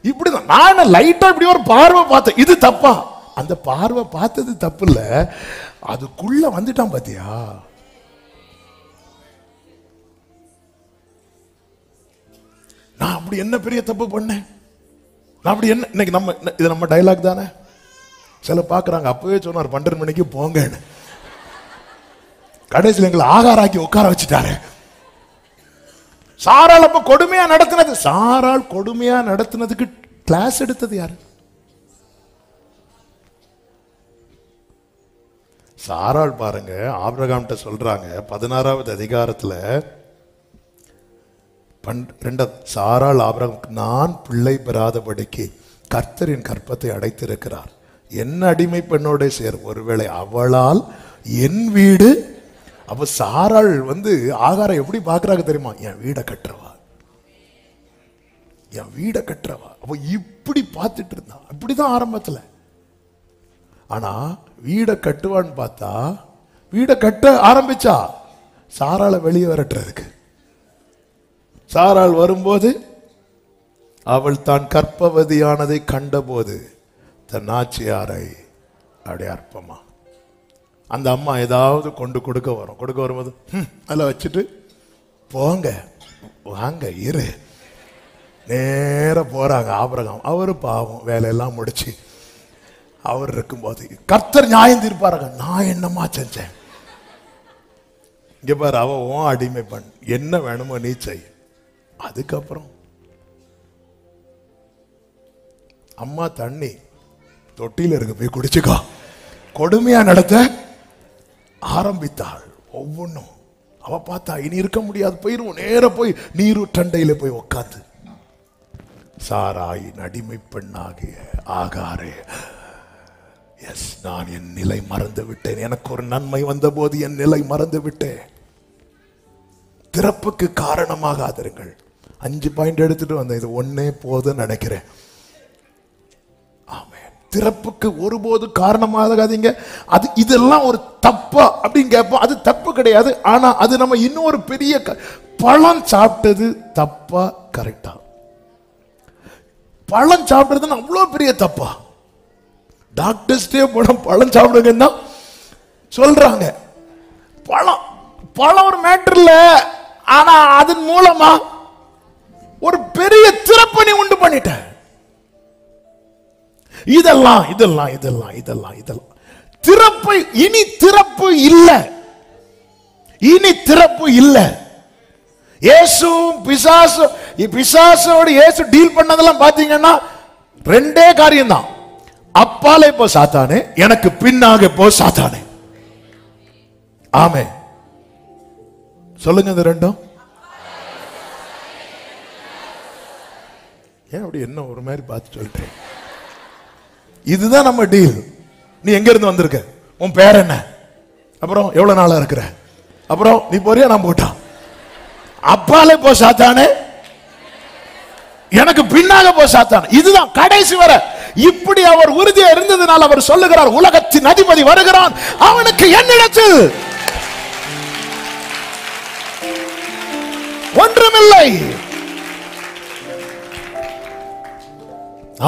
இப்படிதான் நான் லைட்டா இப்படி ஒரு பார்வை பார்த்தேன், இது தப்பா? அந்த பார்வை பார்த்தது தப்பு இல்ல, அதுக்குள்ள வந்துட்டான் பாத்தியா? நான் அப்படி என்ன பெரிய தப்பு பண்ணேன்? நான் அப்படி என்ன? இன்னைக்கு இது நம்ம டைலாக் தானே. சில பாக்குறாங்க, அப்பவே சொன்னார் 12 மணிக்கு போங்கன்னு, கடைசியில் எங்களை ஆகாராக்கி உட்கார வச்சுட்டாரு. சாரால் அப்ப கொடுமையா நடத்தினது, சாரால் கொடுமையா நடத்தினதுக்கு கிளாஸ் எடுத்தது யாரு? சாரால் பாருங்க, ஆபிரகாம்கிட்ட சொல்றாங்க 16வது அதிகாரத்துல 2 சாரால் ஆபிரகாம், நான் பிள்ளை பெறாதபடிக்கு கர்த்தரின் கற்பத்தை அடைத்திருக்கிறார், என்ன அடிமை பெண்ணோட சேர், ஒருவேளை அவளால் என் வீடு. அப்ப சாராள் ஆகாரம் எப்படி பாக்குறாங்க தெரியுமா? என் வீடை கட்டுறவா, என் வீடை கட்டுறவா. அப்ப இப்படி பார்த்துட்டு இருந்தா. அப்படிதான் ஆரம்பத்துல. ஆனா வீடை கட்டுவான்னு பார்த்தா வீடை கட்ட ஆரம்பிச்சா சாராளை வெளியே விரட்டுறதுக்கு. சாராள் வரும்போது அவள் தான் கர்ப்பவதியானதை கண்டபோது தன் நாச்சியாரை அப்படியே அற்பமா அந்த அம்மா ஏதாவது கொடுக்க வரும்போது அதில் வச்சுட்டு போங்க வாங்க இரு, நேர போறாங்க. ஆபிரகாம் அவரு பாவம் வேலையெல்லாம் முடிச்சு அவர் இருக்கும்போது கர்த்தர் நியாயம் தீர்ப்பாருங்க. நான் என்னமா செஞ்சேன்? இங்க பாரு, அவன் அடிமை பண்ண, என்ன வேணுமோ நீ செய். அதுக்கப்புறம் அம்மா தண்ணி தொட்டியில இருக்கு, போய் குடிச்சுக்கோ. கொடுமையா நடத்த ஆரம்பித்தாள். ஒவ்வொன்றும் அவ பார்த்தா இனி இருக்க முடியாது, போயிருவோம். நேர போய் நீரு டண்டையில போய் உட்காந்து சாராயின் அடிமை பெண்ணாகிய ஆகாரே, எஸ், நான் என் நிலை மறந்து விட்டேன். எனக்கு ஒரு நன்மை வந்த போது என் நிலை மறந்து விட்டேன். திறப்புக்கு காரணமாகாதிருங்கள். 5 பாயிண்ட் எடுத்துட்டு வந்தேன், இது 1 போதும் நினைக்கிறேன். ஆமென். திறப்புக்கு ஒருபோது காரணமாகாதீங்க. அது இதெல்லாம் ஒரு தப்பா அப்படின்னு கேட்போம். அது தப்பு கிடையாது. ஆனா அது நம்ம இன்னொரு பெரிய பழம் சாப்பிட்டது தப்பா கரெக்டா? பழம் சாப்பிடுறதுன்னு அவ்வளவு பெரிய தப்பா? டாக்டர்ஸ்டே போன பழம் சாப்பிடுங்கன்னா சொல்றாங்க. பழம் ஒரு மேட்டர் இல்ல, ஆனா அதன் மூலமா ஒரு பெரிய திறப்பணி உண்டு பண்ணிட்ட. இதெல்லாம் இதெல்லாம் இதெல்லாம் இதெல்லாம் இதெல்லாம் திறப்பு. இனி திறப்பு இல்ல. இனி திறப்பு இல்லை. இயேசுவும் பிசாசோடு இயேசு டீல் பண்ணதெல்லாம் பாத்தீங்கன்னா ரெண்டே காரியம் தான். அப்பாலே போ சாத்தானே, எனக்கு பின்னாக போ சாத்தானே. ஆமென். சொல்லுங்க இந்த ரெண்டும். ஏன் அப்படி என்ன ஒரு மாதிரி பார்த்து சொல்லிட்டேன்? இதுதான் நம்ம டீல். நீ எங்க இருந்து வந்திருக்க? உன் பேர் என்ன? அப்புறம் எவ்வளவு நாளா இருக்கிற? அப்புறம் நீ போறியா? நான் போட்டா. அப்பாலே போ சாத்தானே, எனக்கு பின்னாக போ சாத்தானே. இதுதான் கடைசி வரை. இப்படி அவர் உறுதியா இருந்ததுனால் அவர் சொல்லுகிறார், உலகத்தின் அதிபதி வருகிறான், அவனுக்கு என்னிடத்தில் ஒன்றுமில்லை.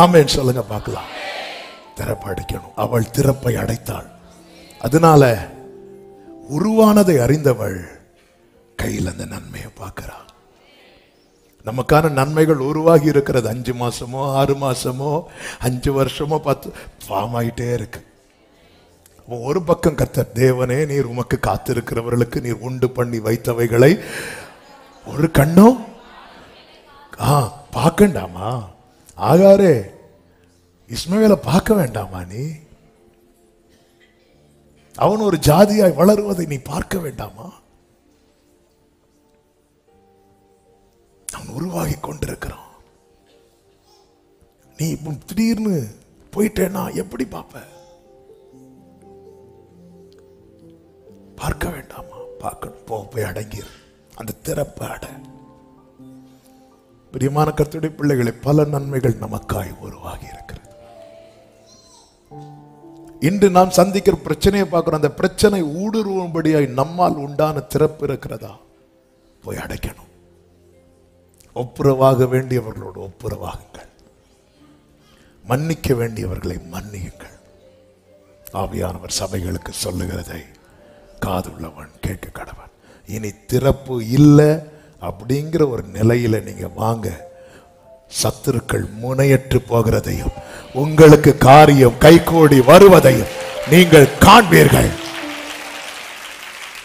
ஆமென் சொல்லுங்க பார்க்கலாம். திறப்பு அடைக்கணும். அவள் திறப்பை அடைத்தாள். அதனால உருவானதை அறிந்தவள் கையில் அந்த நன்மையை பார்க்கிறாள். நமக்கான நன்மைகள் உருவாகி இருக்கிறது. 5 மாசமோ 6 மாசமோ 5 வருஷமோ 10 ஃபார்ம் ஆகிட்டே இருக்கு. ஒரு பக்கம் கர்த்தர், தேவனே நீர் உமக்கு காத்திருக்கிறவர்களுக்கு நீர் உண்டு பண்ணி வைத்தவைகளை ஒரு கண்ணும் பார்க்கண்டாமா? ஆகாரே, இஸ்மவேலை பார்க்க வேண்டாமா? நீ அவன் ஒரு ஜாதியாய் வளருவதை நீ பார்க்க வேண்டாமா? அவன் உருவாகி கொண்டிருக்கிறான். நீ திடீர்னு போயிட்டேன்னா எப்படி பார்ப்ப? பார்க்க வேண்டாமா? பார்க்கணும். போய் அடங்கிரு. அந்த திறப்பை அட. பிரியமான கர்த்தருடைய பிள்ளைகளை, பல நன்மைகள் நமக்காய் உருவாகி இருக்கிறது. இன்று நாம் சந்திக்கிற பிரச்சனையை பார்க்கிறோம். அந்த பிரச்சனை ஊடுருவும்படியாய் நம்மால் உண்டான திறப்பு இருக்கிறதா? போய் அடைக்கணும். ஒப்புரவாக வேண்டியவர்களோடு ஒப்புரவாகுங்கள். மன்னிக்க வேண்டியவர்களை மன்னியுங்கள். ஆவியானவர் சபைகளுக்கு சொல்லுகிறதை காதுள்ளவன் கேட்க கடவன். இனி திறப்பு இல்லை அப்படிங்கிற ஒரு நிலையில நீங்க வாங்க. சத்துருக்கள் முனையற்று போகிறதையும் உங்களுக்கு காரியம் கைகூடி வருவதையும் நீங்கள் காண்பீர்கள்.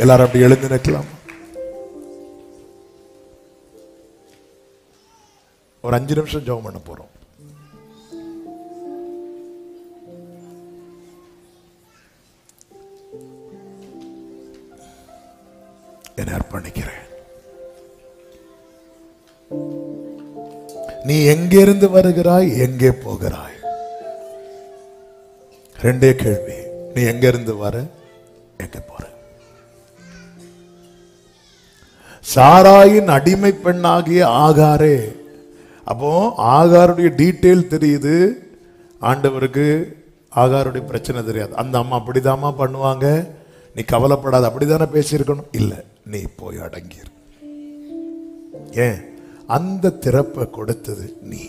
எல்லாரும் அப்படி எழுந்து நிற்கலாம். ஒரு 5 நிமிஷம் ஜெபம் பண்ண போறோம். என்னை அர்ப்பணிக்கிறேன். நீ எங்கிருந்து வருகிறாய், எங்கே போகிறாய்? 2 கேள்வி. நீ எங்க இருந்து வர, எங்க போற? சாராயின் அடிமை பெண்ணாகிய ஆகாரே. அப்போ ஆகாருடைய டீட்டெயில் தெரியுது, ஆண்டவருக்கு ஆகாருடைய பிரச்சனை தெரியாது. அந்த அம்மா அப்படிதாம்மா பண்ணுவாங்க, நீ கவலைப்படாத, அப்படிதானே பேசியிருக்கணும். இல்லை, நீ போய் அடங்கிரு. ஏன்? அந்த திறப்பை கொடுத்தது நீ.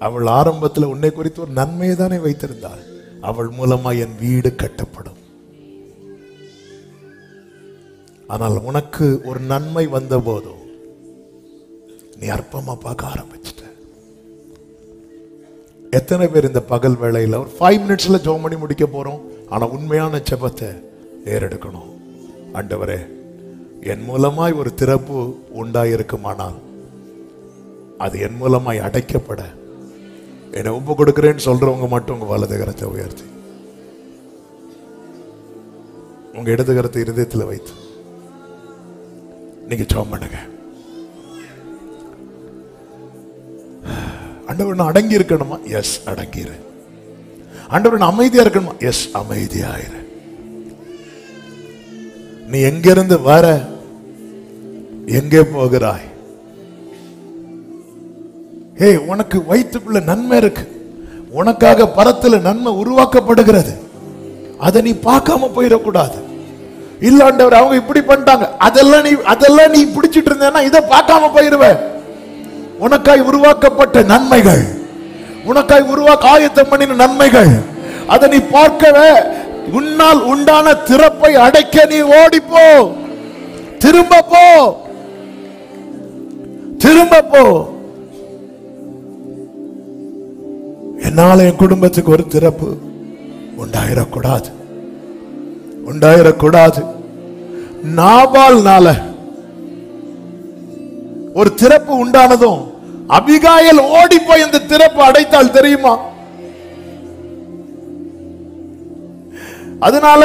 அவள் ஆரம்பத்தில் உன்னை குறித்து ஒரு நன்மையை தானே வைத்திருந்தாள். அவள் மூலமா என் வீடு கட்டப்படும். ஆனால் உனக்கு ஒரு நன்மை வந்த போதும் நீ அற்பமா பார்க்க ஆரம்பிச்சிட்ட. எத்தனை பேர் இந்த பகல் வேளையில் ஒரு 5 மினிட்ஸ்ல ஜெபம் பண்ணி முடிக்க போறோம். ஆனா உண்மையான ஜெபத்தை ஏறெடுக்கணும். ஆண்டவரே, என் மூலமாய் ஒரு திறப்பு உண்டாயிருக்குமானால் அது என் மூலமாய் அடைக்கப்பட என்னை ஒப்பு கொடுக்கிறேன்னு சொல்றவங்க மட்டும் உங்க வலது கரத்தை உயர்த்தி, உங்க இடது கரத்தை இருதயத்தில் வைத்து நீங்க ஜெபம் பண்ணுங்க. ஆண்டவர், நான் அடங்கி இருக்கணுமா? எஸ், அடங்கிரு. ஆண்டவர், நான் அமைதியா இருக்கணுமா? எஸ், அமைதியாயிரு. நீ எங்கிருந்து வர, எங்கே போகிறாய்? ஏய், உனக்கு வயிற்றுக்குள்ள நன்மை இருக்கு. உனக்காக பரத்துல நன்மை உருவாக்கப்படுகிறது. அதை நீ பார்க்காம போயிடக்கூடாது. இல்ல ஆண்டவர், அவங்க இப்படி பண்ணிட்டாங்க, அதெல்லாம் நீ பிடிச்சிட்டு இருந்தேன்னா இதை பார்க்காம போயிருவ. உனக்காய் உருவாக்கப்பட்ட நன்மைகள், உனக்காய் உருவாக்க ஆயத்தம் பண்ணின நன்மைகள், அதை நீ பார்க்கவே உன்னால் உண்டான திறப்பை அடைக்க நீ ஓடிப்போ. திரும்ப போ, திரும்ப போ. என்னால என் குடும்பத்துக்கு ஒரு திறப்பு உண்டாயிடக்கூடாது. உண்டாயிடக்கூடாது. நாபால்னால ஒரு திறப்பு உண்டானதும் அபிகாயில் ஓடி போய் அந்த திறப்பு அடைத்தால் தெரியுமா? அதனால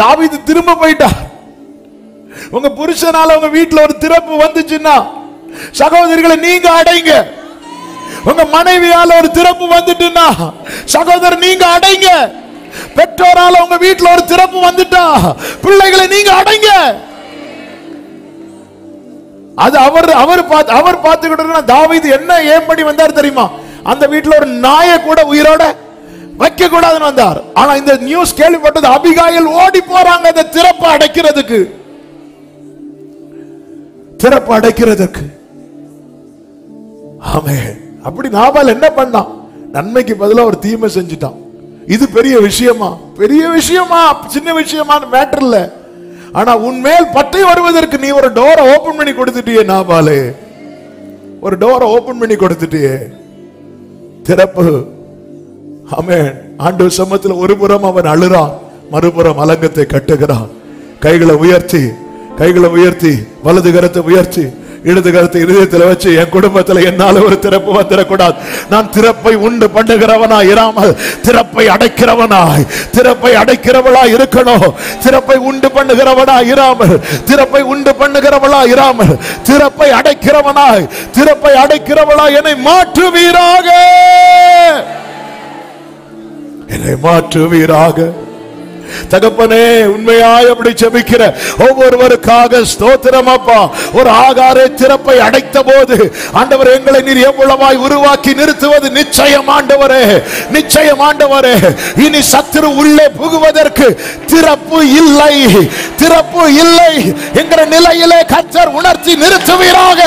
தாவீது திரும்ப போயிட்டார். உங்க புருஷனால உங்க வீட்டுல ஒரு திறப்பு வந்துச்சுன்னா சகோதரிகளை நீங்க அடைங்க. உங்க மனைவியால ஒரு திறப்பு வந்துட்டுன்னா சகோதரர் நீங்க அடைங்க. பெற்றோரால உங்க வீட்டுல ஒரு திறப்பு வந்துட்டா பிள்ளைகளை நீங்க அடைங்க. அது அவர் பார்த்துக்கிட்டு தாவீது என்ன ஏன் பண்ணி வந்தார் தெரியுமா? அந்த வீட்டுல ஒரு நாயை கூட உயிரோட வைக்க கூடாதுன்னு வந்தார். ஆனா இந்த நியூஸ் கேள்விப்பட்டது அபிகாயில் ஓடி போறாங்க அந்த திறப்பு அடைக்கிறதுக்கு. திறப்பு அடைக்கிறதுக்கு. ஆமென். அப்படி நாபால் என்ன பண்ணான்? நன்மைக்கு பதிலா ஒரு தீமை செஞ்சுட்டான். இது பெரிய விஷயமா? பெரிய விஷயமா? சின்ன விஷயமான மேட்டர் இல்ல. ஆனா உன்மேல் பட்டை வருவதற்கு நீ ஒரு டோரை ஓபன் பண்ணி கொடுத்துட்டியே நாபாலே. ஒரு டோரை ஓபன் பண்ணி கொடுத்துட்டியே. திறப்பு. ஆமென். ஆண்டவர் சமூகத்தில் ஒரு புறம் அவன் அழுறான், மறுபுறம் அலங்கத்தை கட்டுகிறான். கைகளை உயர்த்தி வலது கரத்தை உயர்த்தி இடது கரத்தை இதயத்தில் வச்சு, என் குடும்பத்தில் என்னால ஒரு திறப்பு வந்துடக்கூடாது. நான் திறப்பை உண்டு பண்ணுகிறவனாய் இராமல் திறப்பை அடைக்கிறவளாய் இருக்கணும். திறப்பை உண்டு பண்ணுகிறவனாய் இராமல் திறப்பை அடைக்கிறவளாய் என்னை மாற்றுவீராக. தகப்பனே, உண்மையாய் அப்படி ஜெபிக்கிற ஒவ்வொருவருக்காக ஸ்தோத்திரம் அப்பா. ஒரு ஆகாரே திறப்பை அடைத்த போது ஆண்டவர் எங்களை நீர் எவ்வளவாய் உருவாக்கி நிறுத்துவது நிச்சயம் ஆண்டவரே. இனி சத்துரு உள்ளே புகுவதற்கு திறப்பு இல்லை என்கிற நிலையிலே கர்த்தர் உணர்த்தி நிறுத்துவீராக.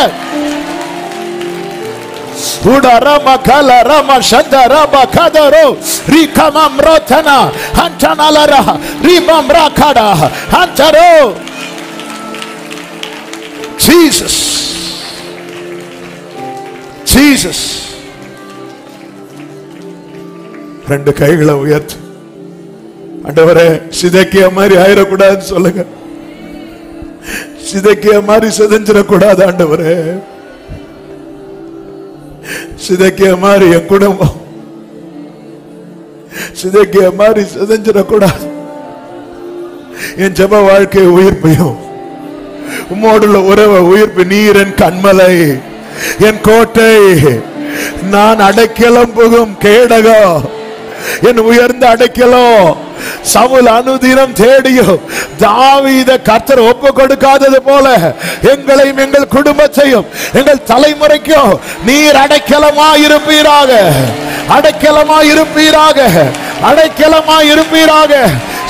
Udarama kalarama shandarama kadaro rikamam rotana hantanalara ribam rakada hantaro. Jesus ரெண்டு கைகளை உயர்த்து. ஆண்டவரே, சிதேக்கியா மாதிரி ஆயிடக்கூடாதுன்னு சொல்லுங்க. சிதேக்கியா மாதிரி சிதைஞ்சிடக்கூடாது ஆண்டவரே. சிதேக்கியா மாதிரி என் குடும்பம் சிதேக்கியா மாதிரி சிதைஞ்சிடக்கூடாது. என் ஜெப வாழ்க்கை உயிர்ப்பையும் உம்மோடுள்ள உறவை உயிர்ப்பு. நீர் என் கண்மலை, என் கோட்டை, நான் அடைக்கலம் புகும் கேடகம், என் உயர்ந்த அடைக்கலம். சவுல் அனுதினம் தேடியும் தாவீத கர்த்தர் ஒப்பு கொடுக்காதது போல எங்களையும் எங்கள் குடும்பத்தையும் எங்கள் தலைமுறைக்கும் நீர் அடைக்கலமாயிருப்பீராக.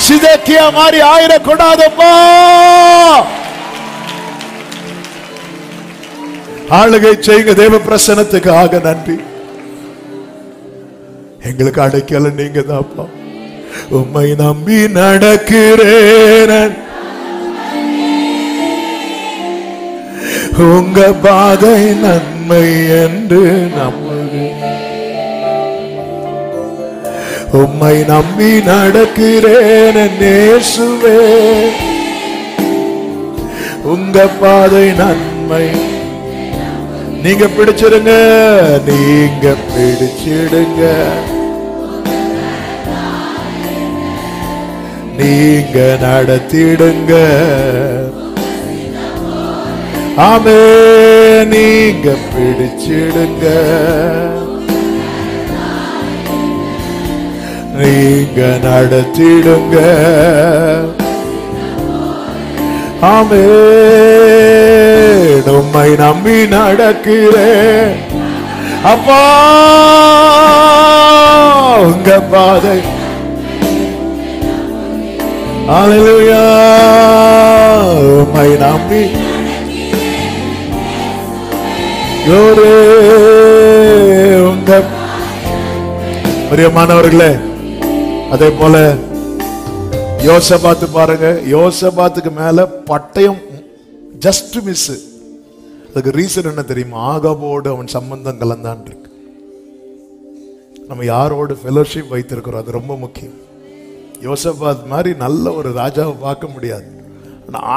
சிதேக்கியா மாதிரி ஆயிடக்கூடாதப்பா. ஆளுகை செய்யுங்க. தேவ பிரசன்னத்துக்காக நன்றி. எங்களுக்கு அடைக்கலம் நீங்க தான்ப்பா. உம்மை நம்பி நடக்கிறேன், உங்க பாதை நன்மை என்று நம்புகிறேன். உம்மை நம்பி நடக்கிறேன் இயேசுவே, உங்க பாதை நன்மை. நீங்க பிடிச்சிடுங்க, நீங்க நடத்திடுங்க. ஆமே, நீங்க பிடிச்சிடுங்க, நீங்க நடத்திடுங்க. ஆமே, உம்மை நம்பி நடக்கிறேன் அப்பா, உங்க பாதை. ஹல்லேலூயா. உம்மை நம்பி உங்க பிரியமானவர்களே, அதே போல யோசபாத்து பாருங்க. யோசபாத்துக்கு மேல பட்டயம் ஜஸ்ட் மிஸ். அதுக்கு ரீசன் என்ன தெரியுமா? ஆகாபோடு அவன் சம்பந்தம் கலந்தான் இருக்கு. நம்ம யாரோடு ஃபெலோஷிப் வைத்திருக்கிறோம், அது ரொம்ப முக்கியம். யோசபாத் மாதிரி நல்ல ஒரு ராஜாவை பார்க்க முடியாது.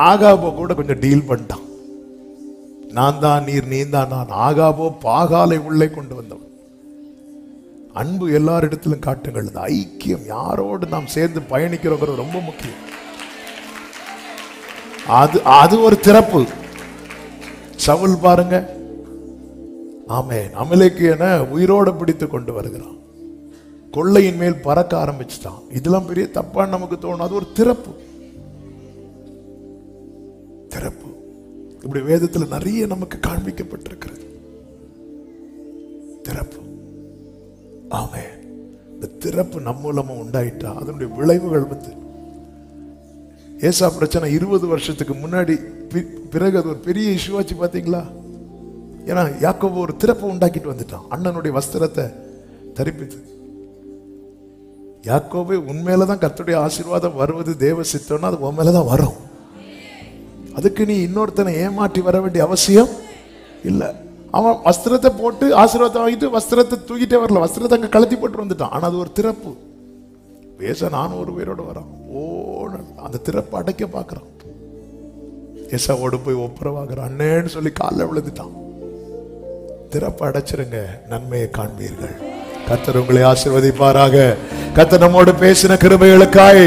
ஆகாபோ கூட கொஞ்சம் டீல் பண்ணிட்டான். நான் தான் நீர், நீ தான் நான். ஆகாபோ பாகாலை உள்ளே கொண்டு வந்தவன். அன்பு எல்லாரிடத்திலும் காட்டுங்கள். இந்த ஐக்கியம், யாரோடு நாம் சேர்ந்து பயணிக்கிறோங்கிறது ரொம்ப முக்கியம். அது ஒரு திறப்பு. சவுல் பாருங்க, ஆமென், அமலேக்கியனை உயிரோட பிடித்து கொண்டு வருகிறான். கொள்ளையின் மேல் பறக்க ஆரம்பிச்சுட்டான். இதெல்லாம் பெரிய தப்பான்னு நமக்கு தோணும். அது ஒரு திறப்பு. திறப்பு இப்படி வேதத்தில் நிறைய நமக்கு காண்பிக்கப்பட்டிருக்கிறது. திறப்பு. ஆமென். இந்த திறப்பு நம்ம மூலமா உண்டாயிட்டா அதனுடைய விளைவுகள் ஏசா பிரச்சனை 20 வருஷத்துக்கு முன்னாடி பிறகு அது ஒரு பெரிய இஷ்யூவாச்சு பாத்தீங்களா? ஏன்னா யாக்கோபு ஒரு திறப்பு உண்டாக்கிட்டு வந்துட்டான். அண்ணனுடைய வஸ்திரத்தை தரிப்பித்து. யாக்கோபு உண்மையிலதான் கர்த்தருடைய ஆசீர்வாதம் வருவது தேவ சித்தம்னா அது உன் மேலதான் வரும். அதுக்கு நீ இன்னொருத்தனை ஏமாற்றி வர வேண்டிய அவசியம் இல்லை. அவன் வஸ்திரத்தை போட்டு ஆசீர்வாதம் வாங்கிட்டு வஸ்திரத்தை தூக்கிட்டே வரல, வஸ்திரத்தை அங்க கழட்டி போட்டு வந்துட்டான். ஆனா அது ஒரு திறப்பு. பேச நானும் ஒரு உயிரோடு வரான். அந்த திறப்பு அடைக்க பாக்குறான். ஏசாவோடு போய் ஒப்புரவாகிறான். அண்ணேன்னு சொல்லி காலில் விழுந்துட்டான். திறப்பு அடைச்சிருங்க, நன்மையை காண்பீர்கள். கர்த்தர் உங்களை ஆசீர்வதிப்பாராக. கர்த்தர் நம்மோடு பேசின கிருபைகளுக்காய்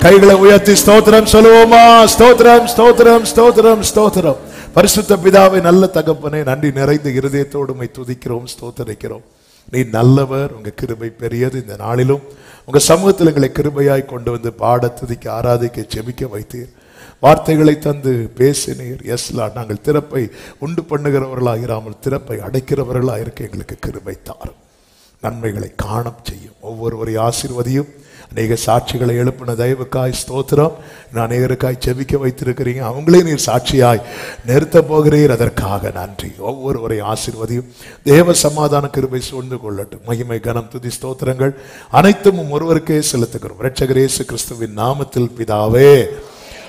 கைகளை உயர்த்தி ஸ்தோத்திரம் சொல்லுவோமா? ஸ்தோத்திரம், ஸ்தோத்திரம், ஸ்தோத்திரம், ஸ்தோத்திரம். பரிசுத்த பிதாவை, நல்ல தகப்பனே, நன்றி நிறைந்த இருதயத்தோடு உம்மை துதிக்கிறோம், ஸ்தோத்திரிக்கிறோம். நீ நல்லவர், உங்க கிருபை பெரியது. இந்த நாளிலும் உங்க சமூகத்தில் எங்களை கிருபையாய் கொண்டு வந்து பாட, துதிக்க, ஆராதிக்க, ஜெபிக்க வைத்தீர். வார்த்தைகளை தந்து பேசினீர். எஸ்லா, நாங்கள் திறப்பை உண்டு பண்ணுகிறவர்களாக இராமல் திறப்பை அடைக்கிறவர்களாக இருக்க எங்களுக்கு கிருபை தாரும். நன்மைகளை காண செய்யும். ஒவ்வொருவரை ஆசீர்வதியும். அநேக சாட்சிகளை எழுப்பின தயவுக்காய் ஸ்தோத்திரம். அநேகருக்காய் ஜெபிக்க வைத்திருக்கிறீங்க. அவங்களே நீர் சாட்சியாய் நிறுத்த போகிறீர். அதற்காக நன்றி. ஒவ்வொருவரை ஆசீர்வதியும். தேவ சமாதான கிருபை சூழ்ந்து கொள்ளட்டும். மகிமை, கனம், துதி, ஸ்தோத்திரங்கள் அனைத்தும் ஒருவருக்கே செலுத்துகிறோம். இரட்சகர் இயேசு கிறிஸ்துவின் நாமத்தில் பிதாவே.